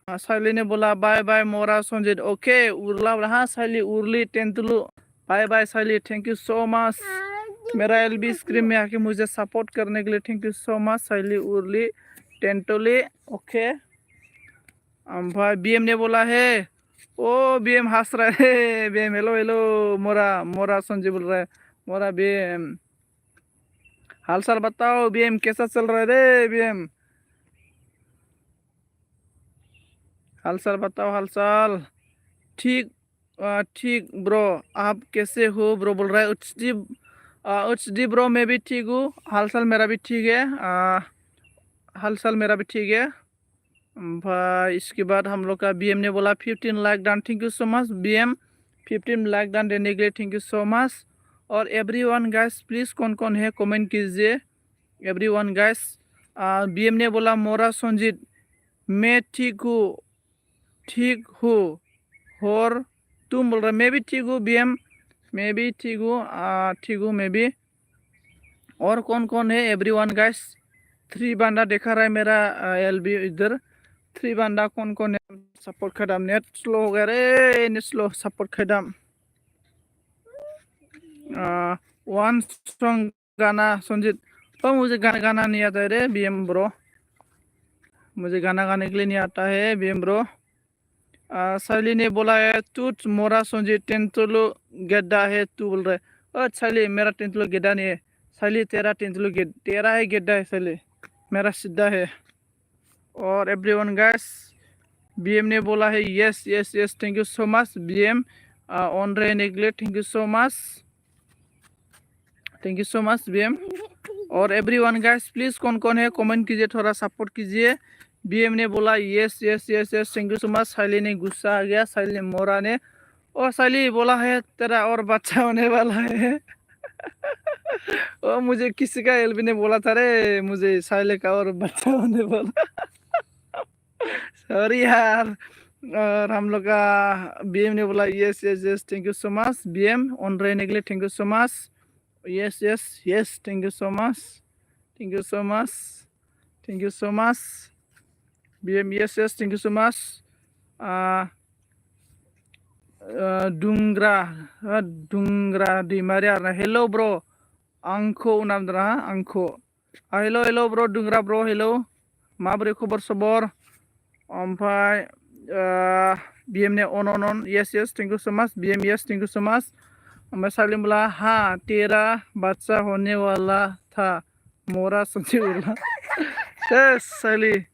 साइली ने बोला बाय बाय मोरा संजीत, ओके उर्ला बोला हाँ साइली उर्ली टेंटलू, बाय बाय साइली, थैंक यू सो मच मेरा LB स्क्रीन में आके मुझे सपोर्ट करने के लिए, थैंक यू सो मच साइली उर्ली टेंटली, ओके। भाई BM ने बोला है, ओ BM हंस रहा है, BM हेलो हेलो मोरा संजीत बोल रहा है, मोरा BM हाल चाल बताओ BM कैसा चल रहा है रे BM, हाल चाल बताओ हाल चाल। ठीक ठीक ब्रो आप कैसे हो ब्रो बोल रहा है HD ब्रो, मैं भी ठीक हूँ, हाल चाल मेरा भी ठीक है, हाल चाल मेरा भी ठीक है। भाई इसके बाद हम लोग का BM ने बोला 15 lakh done, thank you so much BM 15 lakh done देने के लिए, थैंक यू सो मच। और एवरीवन गाइस प्लीज़ कौन है कमेंट कीजिए एवरीवन गाइस। BM ने बोला मोरा संजीत मैं ठीक हूँ और तुम बोल रहे मैं भी ठीक हूँ BM, मैं भी ठीक हूँ मैं भी। और कौन है एवरीवन गाइस, 3 बंदा देखा रहा है मेरा LB इधर, 3 बंदा कौन है सपोर्ट खदाम, नेट स्लो हो गया रे, नेट स्लो सपोर्ट खदाम। वन सॉन्ग गाना संजीत, तो मुझे गाना नहीं आता है रे BM ब्रो, मुझे गाना गाने के लिए नहीं आता है BM ब्रो। साइली ने बोला है तू मोरा संजीत टेंटलो गेड्डा है, तू बोल रहा है साइली मेरा टेंटलो गेड्डा नहीं है, साइली तेरा टेंटलो तेरा है गेड्डा है साइली, मेरा सीधा है। और एवरीवन गाइस BM ने बोला है yes yes yes, thank you so much BM on रहने के लिए, thank you so much, thank you so much BM। और एवरीवन गाइस प्लीज़ कौन है कमेंट कीजिए, थोड़ा सपोर्ट कीजिए। BM ने बोला yes yes yes yes, thank you so much. साइली ने गुस्सा आ गया, साइली मोरा ने, और साइली बोला है तेरा और बच्चा होने वाला है और मुझे किसी का LB ने बोला था रे मुझे साइली का और बच्चा होने वाला सॉरी यार। और हम लोग का BM ने बोला yes yes yes, thank you so much BM on रहने के लिए, thank you so much, yes yes yes, thank you so much, thank you so much, thank you so much BM, yes yes, thank you so much. दुंग्रा दैमारि आरो हेलो ब्रो आंखौ नामदरा आंखौ, हेलो हेलो ब्रो दुंग्रा ब्रो, हेलो माबोरै खबर सबर। ओमफ्राय BM ने on yes yes, thank you so much BM, yes thank you so much. ओमफ्राय साइली बोला हाँ तेरा बच्चा होने वाला था मोरा संजीत बोला साइली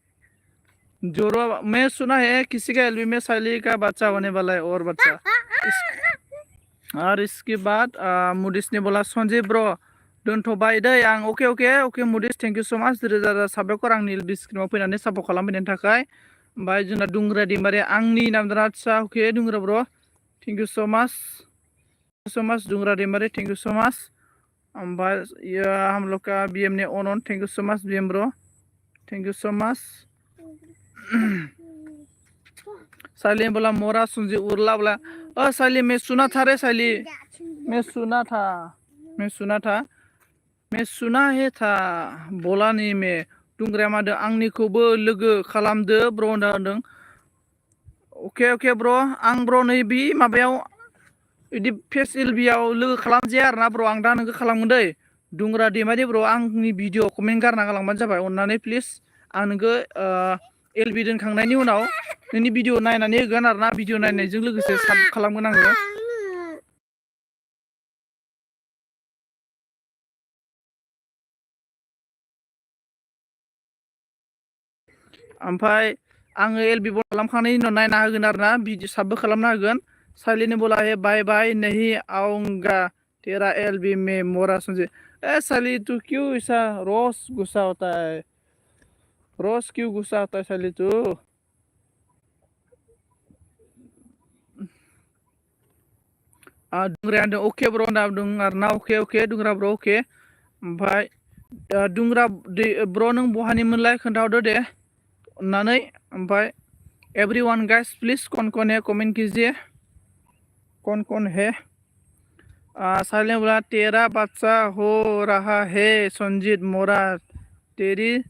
जोरो मैं सुना है किसी का LB में साइली का बच्चा होने वाला है और बच्चा और इसके बाद मुडिस ने बोला संजीत ब्रो दोनथ'बाय दै आं, ओके ओके ओके मुडिस थैंक यू सो मच रोजा रोजा साबायखर आंनि LB स्क्रिनाव फैनानै सापर्ट खालामफैनायनि थाखाय। ओमफ्राय जोंना दुंग्रा दैमारि आंनि नामदों आदसा, ओके दुंग्रा bro thank you so much दुंग्रा दैमारि, थैंक यू सो मच। ओमफ्राय हम लोग का BM ने on, thank you so much BM bro, thank you so much. साइली ने बोला मोरा संजीत उर्ला बोला साइली मैं सुना था रे साइली, मैं सुना है था बोला नहीं मैं दुंग्राया मादों आंनिखौबो लोगो खालामदो ब्र होनदों। ओके ओके ब्र आं ब्र नै बि माबायाव बिदि फेस LB आव लोगो खालामजाया आरोना ब्र, आं दा नोंखौ खालामगोन दै दुंग्रा दैमारि ब्र आंनि भिडिअ कमेन्ट गारना गालांबानो जाबाय अननानै प्लिज आं नोंखौ एलबि दोनखांनायनि उनाव नोंनि भिडिअ नायनानै होगोन आरोना भिडिअ नायनायजों लोगोसे साब खालामगोन आङो ओमफ्राय आङो एलबि बन्द खालामखांनायनि उनाव नायना होगोन आरोना भिडिअ साबबो खालामना होगोन साइलिन बोला है बाय बाय नहीं आऊंगा तेरा एलबी में मोरा सुनजे ए साली तू क्यों ऐसा रोज गुस्सा होता है रोज क्यों गुस्सा होता है साली तू दुंग्राया होनदों अके ब्र होनना बुंदों आरोना अके दुंग्रा ब्र अके ओमफ्राय दुंग्रा ब्र नों बहानिमोनलाय खोन्थाहरदो दे अननानै ओमफ्राय एवरीवन गाइस प्लीज कौन कौन है कमेंट कीजिए कौन है साले बोला तेरा बच्चा हो रहा है संजीत मोरा तेरी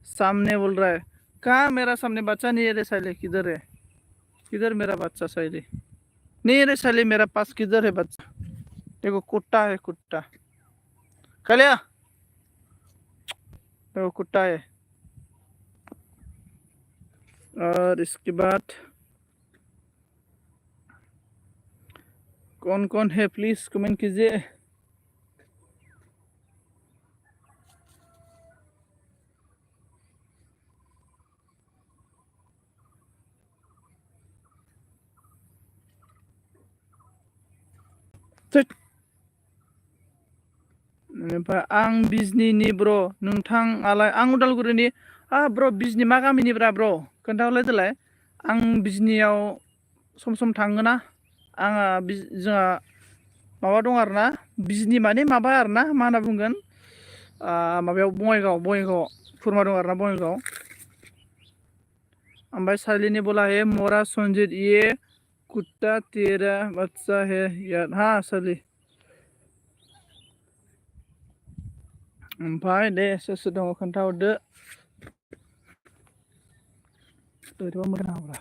सामने बोल रहा है कहाँ मेरा सामने बच्चा नहीं है रे साले किधर मेरा बच्चा साले नहीं रे साले मेरा पास किधर है बच्चा देखो कुत्ता है कुत्ता कलिया देखो कुत्ता है और इसके बाद कौन है प्लीज कमेंट कीजिए आं बिजनीनि ब्र नोंथाङालाय आं उदालगुरिनि ब्र बिजनी मा गामिनिब्रा ब्र खोन्थाहरलाय देलाय आं बिजनीयाव सम थाङोना आंहा जोंहा माबा दं आरोना बिजनी माने माबा आरोना मा होनना बुंगोन माबायाव बङाइगाव खुरमा दं आरोना बङाइगाव ओमफ्राय सालिनी बोला है मोरा संजीत ये कुत्ता तेरा बच्चा है यार हाँ साली ओमफ्राय दे सोर दङ खोन्थाहरदो ओरैबा मोजां हाब्रा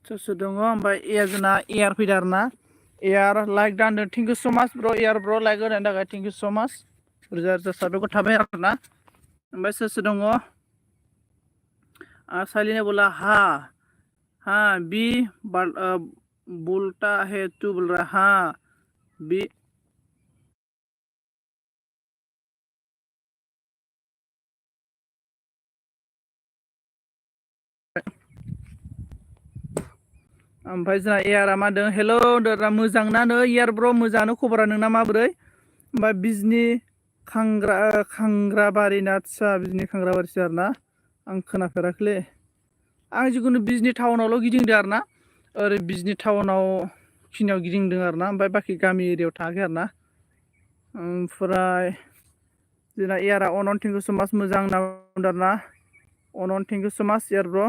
सोर दङ ओमफ्राय जोंना एयार फैदो आरोना एयार लाइक दानदों थेंक इउ स माच ब्र एयार ब्र लाइक होनायनि थाखाय थेंक इउ स माच रोजा रोजा साबायखर थाबाय आरोना ओमफ्राय सोर दङ सालिनी बोला हाँ बी बोलता है तू बोल रहा हाँ बी ओमफ्राय जोंना एयारा मा होनदों हेल' होनदों मोजांना नो एयार ब्र मोजाङानो खबरा नोंना माबोरै ओमफ्राय बिजनी खांग्राबारिना आदसा बिजनी खांग्राबारिसो आरोना आं खोनाफेराखैलै आं जिखुनु बिजनी टाउनावल' गिदिंदों आरोना ओरै बिजनी टाउनाव खिनियाव गिदिंदों आरोना ओमफ्राय बाखि गामि एरियायाव थाङाखै आरोना ओमफ्राय जोंना एयारा अनन थेंक इउ स माच मोजां होनना बुंदों आरोना अनन थेंक इउ स माच एयार ब्र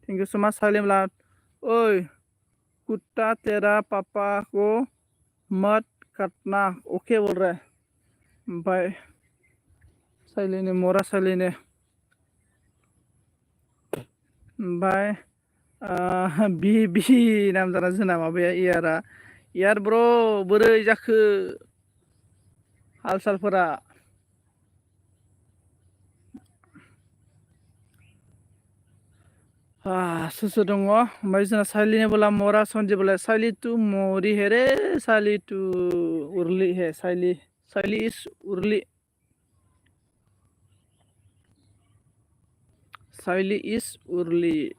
थेंक इउ स माच सालिमला ओइ कुत्ता तेरा पापा को मत काटना ओके बोल रहा है ओमफ्राय साइलिनी मोरा साइलिनी ओमफ्राय बि नाम जाना जोंना माबाया एयार ब्र बोरै जाखो हाल सालफोरा सोर दङ ओमफ्राय जोंना साइलिनी बोला मोरा सन्जय बोला साइली तू मोरी है रे साली तू उर्ली है साइली इज उर्ली साइली इज उर्ली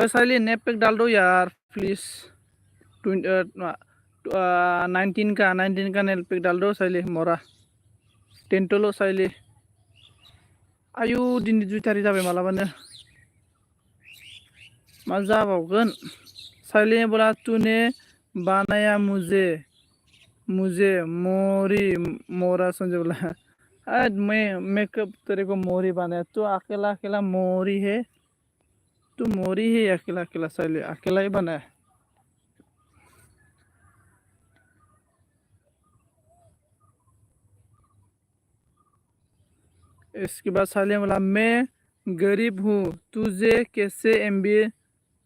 साइली नेट पैक डाल दो यार प्लीज 19 का नेट पैक डाल दो साइली मोरा टेंटोलो साइली आयु दिनै 2 तारिख जाबाय मालाबानो मा जाबावगोन साइलिनी बोला तूने बनाया मुझे मोरी मोरा संजय बोला मैं कब तेरे को मोरी बनाया तू अकेला अकेला मोरी है तू मोरी है अकेला अकेला साइली अकेला ही बनाया इसके बाद सालिया बोला मैं गरीब हूँ तुझे कैसे MBA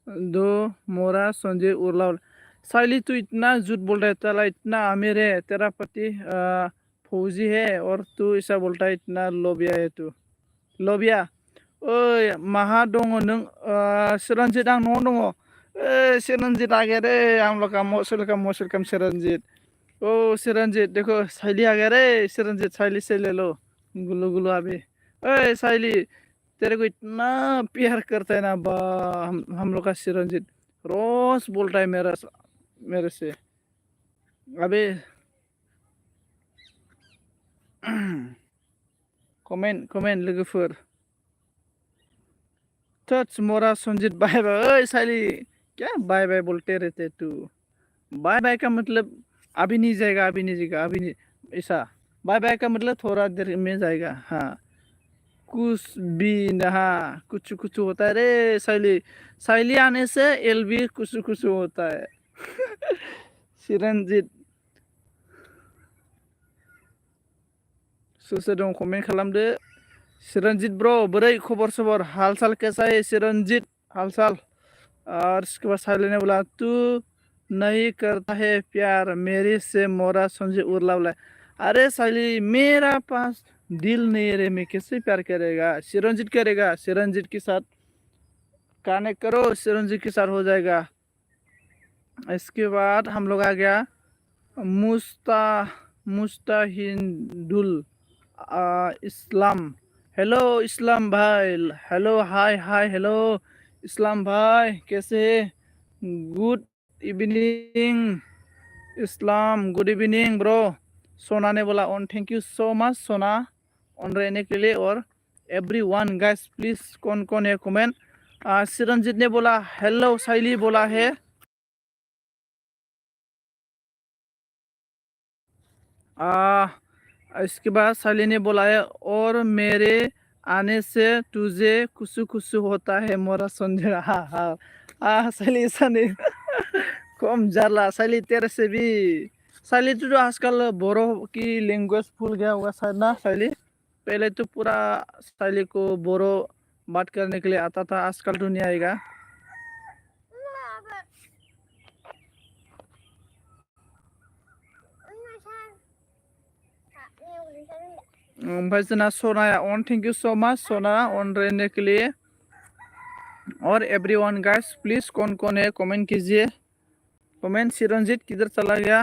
दो मोरा संजय उर्लाव साइली तू इतना झूठ बोल रहा है तेरा इतना अमीर है तेरा पति फौजी है और तू ऐसा बोलता है इतना लोबिया है तू लोबिया ओए माहा दङ नों सिरन्जित आं न'आव दङ ओइ सिरन्जित आ गया रे हम लोग का मौसलकम सिरन्जित ओ सिरंजीत देखो साइली आ गया रे सिरंजीत साइली से ले लो गुल्लू गुल्लू अभी ओए साइली तेरे को इतना प्यार करता है ना बा हम लोग का सिरंजीत रोज बोलता है मेरे से अबे कमेंट लोगोफोर टच मोरा संजीत बाय बाय ओए साइली क्या बाय बाय बोलते रहते तू बाय बाय का मतलब अभी नहीं जाएगा अभी नहीं ऐसा बाय बाय का मतलब थोड़ा देर में जाएगा हाँ कुछ भी हाँ कुछ कुछ होता है रे साइली साइली आने से एल भी कुछ होता है सिरंजीत सोर दं कमेंट खालामदो सिरंजीत ब्रो बोरै खबर सबर हाल साल कैसा है सिरंजीत हाल साल और इसके बाद साइली ने बोला तू नहीं करता है प्यार मेरे से मोरा संजय उर्लावला अरे साइली मेरा पास दिल नहीं रे मैं कैसे प्यार करेगा सिरंजीत करेगा सिरंजीत के साथ कनेक्ट करो सिरंजीत के साथ हो जाएगा इसके बाद हम लोग आ गया मुस्ताहिंदुल इस्लाम हेलो इस्लाम भाई हेलो हाय हेलो इस्लाम भाई कैसे गुड इवनिंग इस्लाम गुड इवनिंग ब्रो सोना ने बोला on thank you so much सोना ऑन रहने के लिए और एवरीवन गाइस प्लीज कौन है कमेंट सिरंजीत ने बोला हेलो साइली बोला है इसके बाद साइली ने बोला है और मेरे आने से तुझे खुश होता है मोरा संजय साइली ऐसा नहीं कम जाला साइली तेरे से भी साइली तो आजकल बोरो की लैंग्वेज भूल गया होगा शायद ना साइली पहले तो पूरा साइली को बोरो बात करने के लिए आता था आजकल तो नहीं आएगा भाई जना सोनाया on thank you so much सोना ऑन रहने के लिए और एवरीवन गाइस प्लीज कौन है कमेंट कीजिए कमेंट सिरंजीत किधर चला गया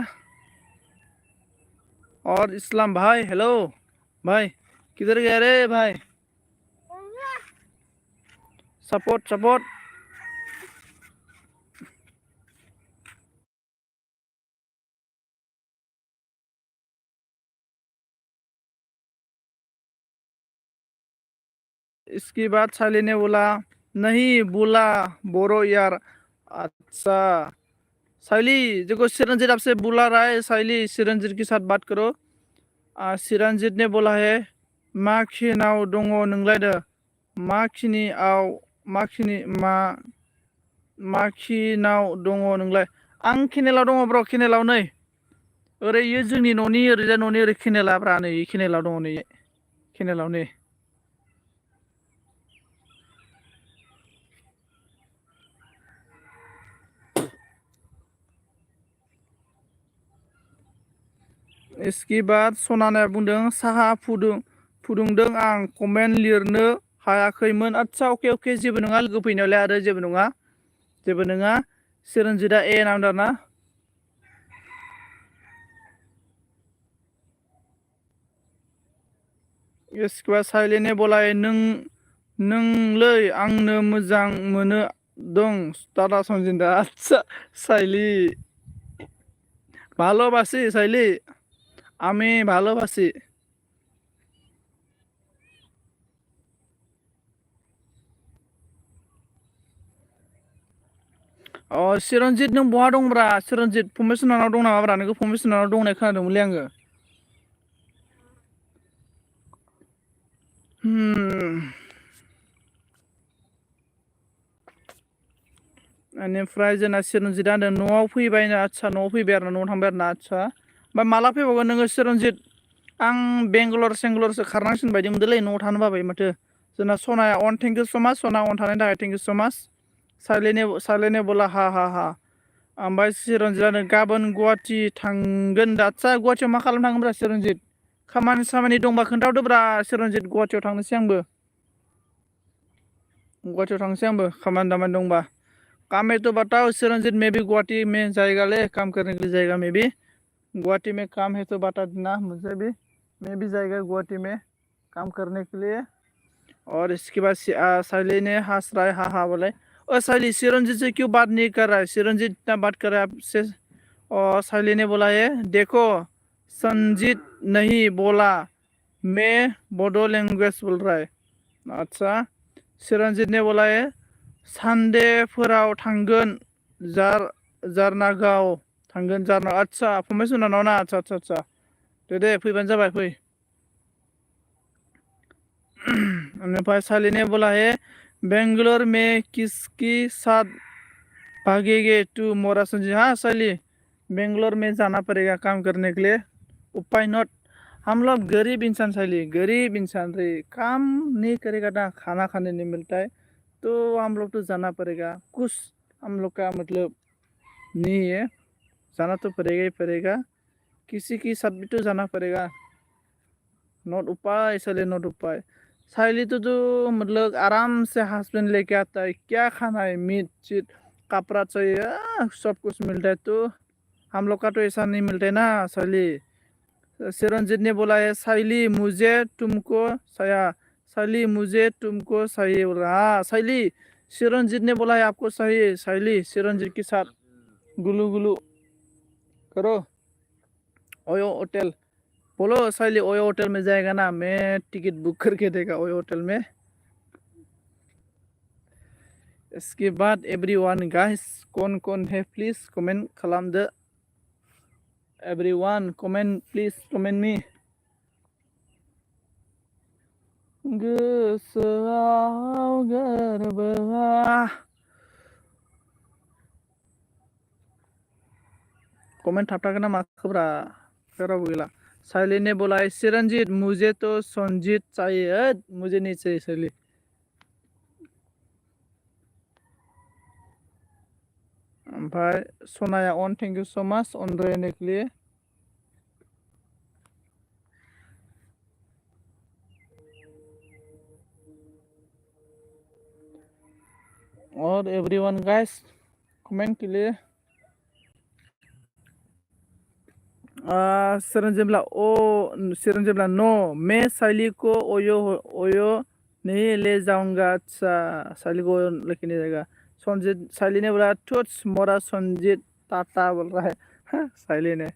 और इस्लाम भाई हेलो भाई किधर गया रे भाई सपोर्ट इसकी बात साली ने बोला नहीं बोला बोरो यार अच्छा साइली देखो सिरंजीत आपसे बुला रहा है साइली सिरंजीत के साथ बात करो सिरंजीत ने बोला है मा खिनाव दङ नोंलायदो मा खिनाव दङ नोंलाय आं खिनेलाव दङ ब्र खिनेलाव नै ओरै जोंनि न'नि ओरैजाय न'नि ओरै खिनेलाब्रा नै खिनेलाव दङ नै खिनेलाव नै इसकी बाद सनाया बुंदों साहा फुदुंदों आं कमेन्ट लिरनो हायाखैमोन आच्छा अके जेबो नङा लोगो फैनायावलाय आरो जेबो नङा सिरंजीतआ ए नामदार ना इसके बाद साइली ने बोला नोंलै आंनो मोजां मोनो दं दादा संजिता आच्छा साइली ভালোবাসি সাইলি আমি ভালোবাসি सिरंजीत नों बहा दंब्रा सिरंजीत फंबायसोनानाव दं नामाब्रा नोंखौ फंबायसोनानाव दंनाय खोनादोंमोनलै आङो बेनिफ्राय जोंना सिरंजीतआ होनदों न'आव फैबायनो आच्छा न'आव फैबाय आरो न'आव थांबाय आरो ना आच्छा ओमफ्राय माला फैबावगोन नोङो सिरंजीत आं बेंगालरसो खारनांसिगोन बायदि मोनदोंलै न'आव थानो बाबाय माथो जोंना सनाया अन थेंक इउ सो माच सना अन थानायनि थाखाय थेंक इउ सो माच साइलेने बोला हा हा हा ओमफ्राय चिरन्जितआनो गाबोन गुवाहाटि थांगोन दा आदसा गुवाहाटियाव मा खालामनो थांगोनब्रा चिरन्जित खामानि दंबा खोन्थाहरदोब्रा चिरन्जित गुवाहाटियाव थांनोसै आंबो खामानि दामानि दंबा काम है तो बताओ चिरंजीत मैं भी गुवाहाटी में जाएगा ले काम करने के लिए जाएगा मैं भी गुवाहाटी में काम है तो बता देना मुझे भी मैं भी जाएगा गुवाहाटी में काम करने के लिए और इसके बाद साइली ने हंस रहा है हाँ बोले और साइली चिरंजीत से क्यों बात नहीं कर रहा है चिरंजीत इतना बात कर रहा है आपसे और साइली ने बोला है देखो संजीत नहीं बोला मैं बोडो लैंग्वेज बोल रहा है अच्छा चिरंजीत ने बोला है सानदेफोराव थांगोन जारनागाव थांगोन जारनागाव आदसा फंबाय सोनानाव ना आदसा दे फैबानो जाबाय फै ओमफ्राय साली ने बोला है बेंगलोर में किसकी साथ भागेगे तू मोरा संजी हाँ साली बेंगलोर में जाना पड़ेगा काम करने के लिए उपाय नॉट हम लोग गरीब इंसान साली गरीब इंसान रे काम नहीं करेगा ना खाना खाने नहीं मिलता है तो हम लोग तो जाना पड़ेगा कुछ हम लोग का मतलब नहीं है जाना तो पड़ेगा ही पड़ेगा किसी की साथ भी तो जाना पड़ेगा नॉट उपाय साले नॉट उपाय साइली तो मतलब आराम से हस्बैंड लेके आता है क्या खाना है मीट चीट कपड़ा चाहिए सब कुछ मिलता है तो हम लोग का तो ऐसा नहीं मिलता है ना साइली चिरंजीत ने बोला है साइली मुझे तुमको चाहिए बोल रहा हाँ साइली चिरंजीत ने बोला है आपको चाहिए साइली चिरंजीत के साथ गुलू गुलू करो ओयो होटल बोलो साइली ओयो होटल में जाएगा ना मैं टिकट बुक करके देगा ओयो होटल में इसके बाद एवरीवन गाइस कौन है प्लीज कमेंट खालाम दो everyone comment please comment me गोसोआव गोरबोआ कमेंट थाबथागोन ना माखोब्रा रावबो गैला साइली ने बोला है चिरंजीत मुझे तो संजीत चाहिए मुझे नहीं चाहिए साइली ओमफ्राय सनाया on thank you so much on रहने के लिए और एवरीवन गाइस कमेंट के लिए चिरंजीत नो मैं साइली को ओयो नहीं ले जाऊंगा अच्छा साइली को लेके नहीं जाएगा संजीत साइली ने बोला तुझ मोरा संजीत टाटा बोल रहा है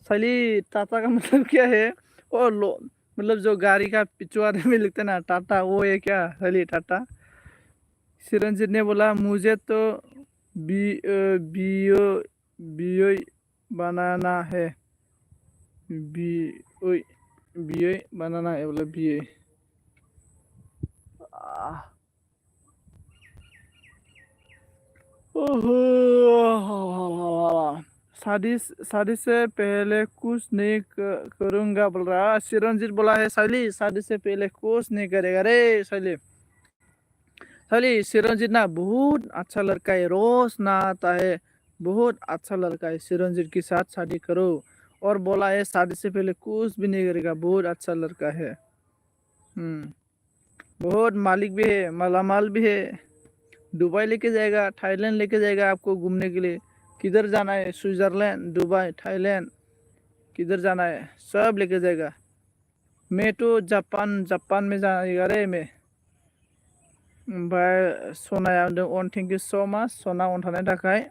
साइली टाटा का मतलब क्या है ओ लो मतलब जो गाड़ी का पिछवाड़े में लिखते ना टाटा वो है क्या साइली टाटा चिरंजीत ने बोला मुझे तो बियो बनाना है बियो बनाना है बोला बियो शादी से पहले कुछ नहीं करूंगा बोल रहा चिरंजीत बोला है साइली शादी से पहले कुछ नहीं करेगा रे साइली चिरंजीत ना बहुत अच्छा लड़का है रोज ना आता है बहुत अच्छा लड़का है चिरंजीत के साथ शादी करो और बोला है शादी से पहले कुछ भी नहीं करेगा बहुत अच्छा लड़का है बहुत मालिक भी है मालामाल भी है दुबई लेके जाएगा थाईलैंड लेके जाएगा आपको घूमने के लिए किधर जाना है स्विट्जरलैंड दुबई थाईलैंड किधर जाना है सब लेके जाएगा मैं तो जापान में जाएगा रे मैं ओमफ्राय सनाया होनदों अन थेंक इउ सो माच सना अन थानायनि थाखाय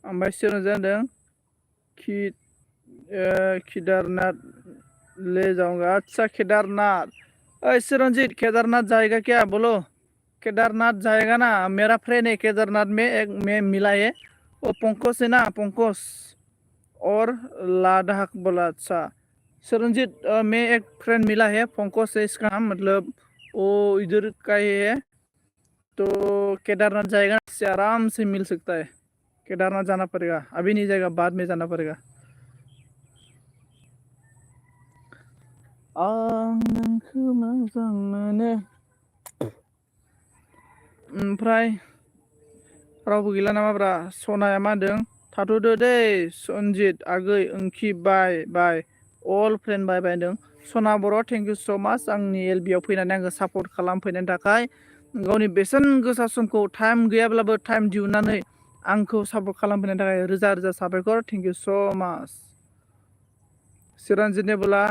ओमफ्राय चिरंजीत होनदों केदारनाथ ले जाऊंगा अच्छा केदारनाथ अरे चिरंजीत केदारनाथ जाएगा क्या बोलो केदारनाथ जाएगा ना मेरा फ्रेंड है केदारनाथ में एक में मिला है वो पंकज है ना पंकज और लद्दाख बोला अच्छा चिरंजीत में एक फ्रेंड मिला है पंकज है इसका नाम मतलब वो इधर का ही है तो केदारनाथ जाएगा से आराम से मिल सकता है। केदारनाथ जाना पड़ेगा, अभी नहीं जाएगा, बाद में जाना पड़ेगा। आं नोंखौ मोजां मोनो। ओमफ्राय रावबो गैला नामाब्रा? सनाया मा होनदों? थाथ'दो दै सनजित आगै ओंखि बाय अल फ्रेन्ड बाय होनदों। सना बर' थेंक इउ स' माच आंनि एलबिआव फैनानै आंखौ सापर्ट खालामफैनायनि थाखाय, गावनि बेसेन गोसा समखौ टाइम गैयाब्लाबो टाइम दिहुननानै आंखौ सापर्ट खालामफैनायनि थाखाय रोजा रोजा साबायखर। थेंक इउ स' माच। चिरन्जित बोला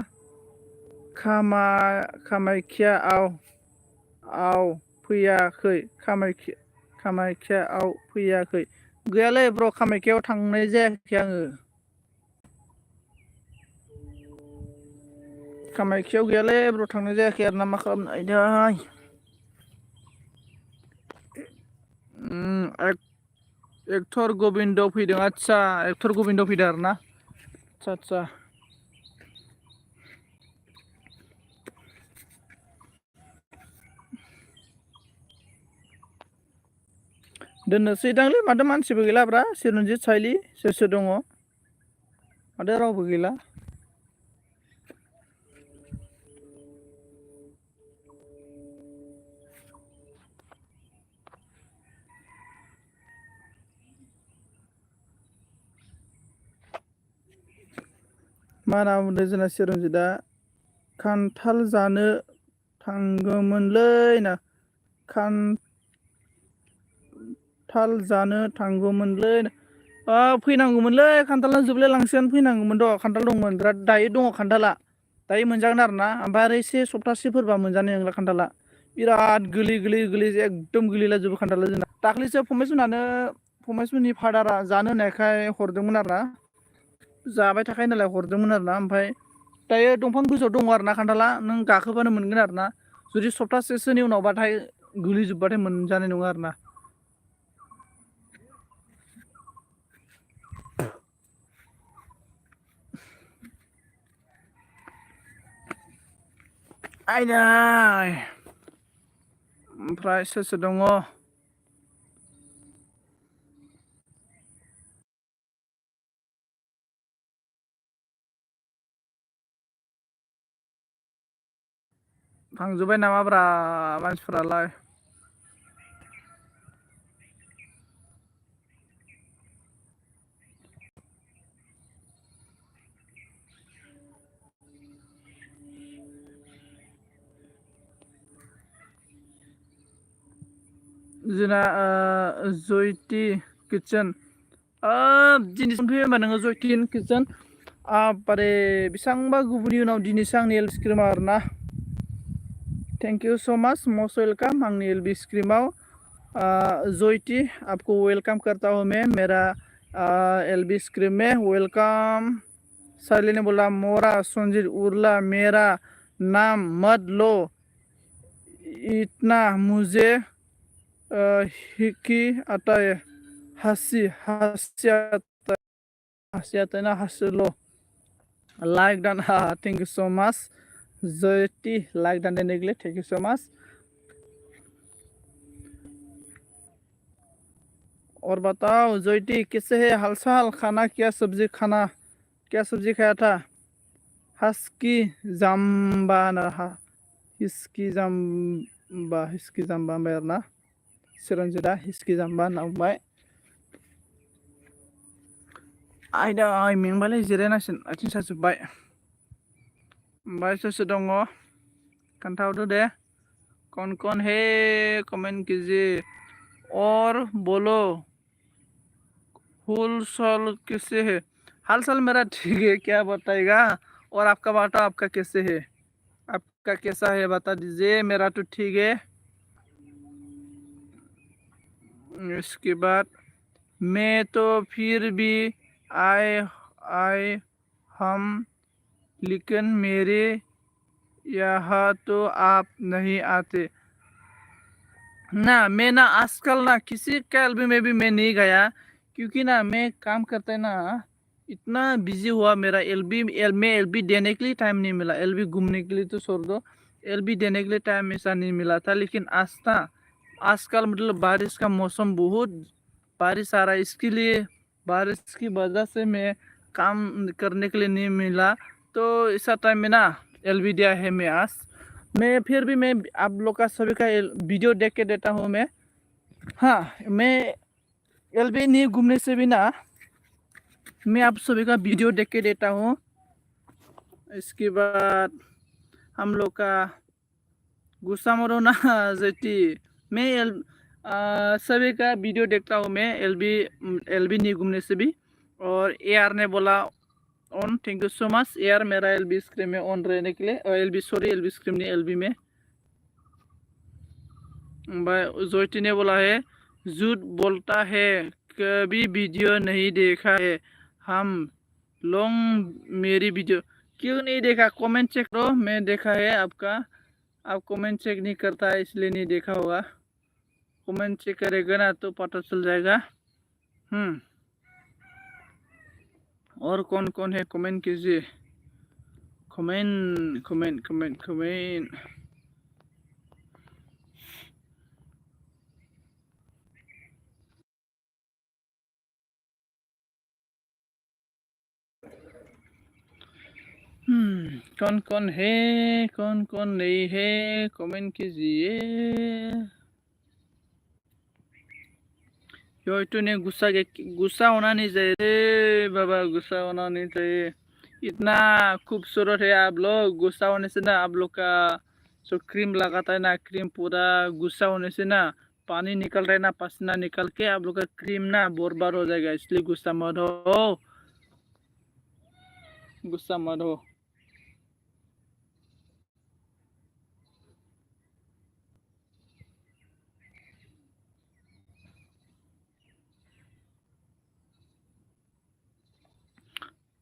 कामाख्याआव फैयाखै। कामाख्याआव फैयाखै। गैयालै ब्र, कामाख्याआव थांनाय जायाखै आङो। कामाख्याआव गैयालै ब्र, थांनाय जायाखै आरो ना। मा खालामनो आयदै। एक्टर गबिन्द फैदों। आदसा एक्टर गबिन्द फैदों आरो ना। आदसा दोननोसै दांलै, माथो मानसिबो गैलाब्रा। चिरन्जित साइलि सोर दङ? माथो रावबो गैला। मा होनना बुंदों जोंना चिरन्जितआ? खान्थाल जानो थांगौमोनलै ना। खान्थाल जानो थांगौमोनलै। फैनांगौमोनलै, खान्थाला जोबलाय लांसिगोन। फैनांगौमोन र', खान्थाल दंमोन बिराद। दायो दङ खान्थाला, दायो मोनजागोन आरो ना। ओमफ्राय आरो एसे सप्तासेफोरबा मोनजानाय नंला खान्थाला। बिराद गोलै एकदम गोलैलाजोबो खान्थाला जोंना। दाख्लैसो फंबायमोननि फादारा जानो होननायखाय हरदोंमोन आरो ना। जाबाय थाखायो नालाय हरदोंमोन आरो ना। ओमफ्राय दायो दंफां गोजौआव दङ आरो ना खान्थाला, नों गाखोबानो मोनगोन आरो ना। जुदि सप्तासेसोनि उनावबाथाय गोलैजोबबाथाय मोनजानाय नङा आरो ना। आयदै। ओमफ्राय सोर दङ? थांजोब्बाय नामाब्रा मानसिफ्रालाय? जोंना जयति किटचेन। दिनैसो फैबाय होनबा नोङो जयतिन किटचेन? बारे बेसेबांबा गुबुननि उनाव दिनैसो आंनि एल स्क्रिमाव आरो ना। थेंक इउ स' माच मस्ट वेलकाम आंनि एल बी स्क्रिमाव। जयति आपको वेलकम करता हूँ मैं मेरा एल बी स्क्रीम में। वेलकम। साइली ने बोला मोरा संजीत उर्ला मेरा नाम मत लो इतना मुझे हिकी आता है हंसी आता है ना हंस लो। Like Don. Thank you so much जयती, लाइक डन देने के लिए थैंक यू सो मच। और बताओ जयती कैसे है हालचाल? खाना क्या सब्जी खाया था? हस्की जाम्बा ना हिस्की जाम्बा मेरना चिरन्जितआ हिस्की जाम्बा होनना बुंबाय। आयदा मेंबालाय जिरायनांसिगोन, आथिं साजोब्बाय। ओमफ्राय सोर दङ खोन्थाहरदो दे। कौन है कमेंट कीजिए और बोलो हुल सल कैसे है? हाल चाल मेरा ठीक है, क्या बताएगा? और आपका बताओ, आपका कैसे है? आपका कैसा है बता दीजिए। मेरा तो ठीक है। इसके बाद मैं तो फिर भी आए हम, लेकिन मेरे यहाँ तो आप नहीं आते ना। मैं ना आजकल ना किसी का एलबी में भी मैं नहीं गया, क्योंकि ना मैं काम करता है ना, इतना बिजी हुआ मेरा। मैं एलबी देने के लिए टाइम नहीं मिला। एलबी घूमने के लिए तो छोड़ दो, एलबी देने के लिए टाइम ऐसा नहीं मिला था। लेकिन आज ना आजकल मतलब बारिश का मौसम बहुत बारिश आ रहा है, इसके लिए बारिश की वजह से मैं काम करने के लिए नहीं मिला। तो ऐसा टाइम में ना एलबी दिया है मैं आज। मैं फिर भी मैं आप लोग का सभी का वीडियो देख के देता हूँ मैं। हाँ, मैं एलबी नहीं घूमने से भी ना मैं आप सभी का वीडियो देख के देता हूँ। इसके बाद हम लोग का गुस्सा मरो ना जेटी मैं सभी का वीडियो देखता हूँ मैं एलबी नहीं घूमने से भी। और ए आर ने बोला on, thank you so much A R, मेरा एलबी स्क्रीन में ऑन रहने के लिए। एलबी सॉरी एलबी स्क्रीन नहीं एलबी में। भाई जोटी ने बोला है झूठ बोलता है, कभी वीडियो नहीं देखा है हम लोग। मेरी वीडियो क्यों नहीं देखा? कमेंट चेक करो, मैं देखा है आपका। आप कमेंट चेक नहीं करता है इसलिए नहीं देखा होगा। कमेंट चेक करेगा ना तो पता चल जाएगा। और कौन कौन है कमेंट कीजिए, कमेंट कमेंट कमेंट कमेंट। कौन कौन है कौन कौन नहीं है कमेंट कीजिए। यो इतने गुस्सा होना नहीं चाहिए रे बाबा, गुस्सा होना नहीं चाहिए। इतना खूबसूरत है आप लोग, गुस्सा होने से ना आप लोग का जो क्रीम लगाता है ना, क्रीम पूरा गुस्सा होने से ना पानी निकल रहा है ना, पसीना निकल के आप लोग का क्रीम ना बर्बाद हो जाएगा। इसलिए गुस्सा मत हो, गुस्सा मत हो।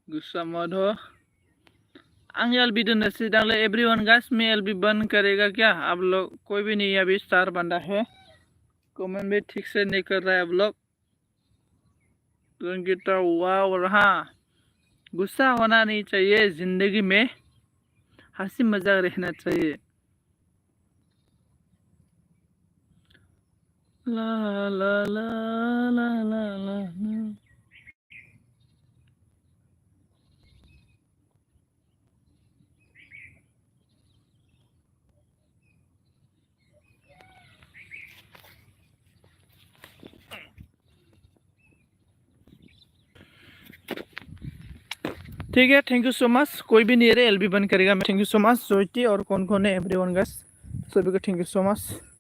गुस्सा मत हो। एलबी दोनों डाले एवरीवन गाइस, मैं एलबी बंद करेगा क्या? आप लोग कोई भी नहीं अभी स्टार बंदा है, कमेंट भी ठीक से नहीं कर रहा है आप लोग। तो हुआ। और हाँ, गुस्सा होना नहीं चाहिए जिंदगी में, हंसी मजाक रहना चाहिए। ला ला ला ला ला ला ला। ठीक है, थैंक यू सो मच। कोई भी नहीं रहे एलबी बंद करेगा मैं। थैंक यू सो मच जोइटी और कौन कौन है एवरीवन गाइस, सभी को थैंक यू सो मच।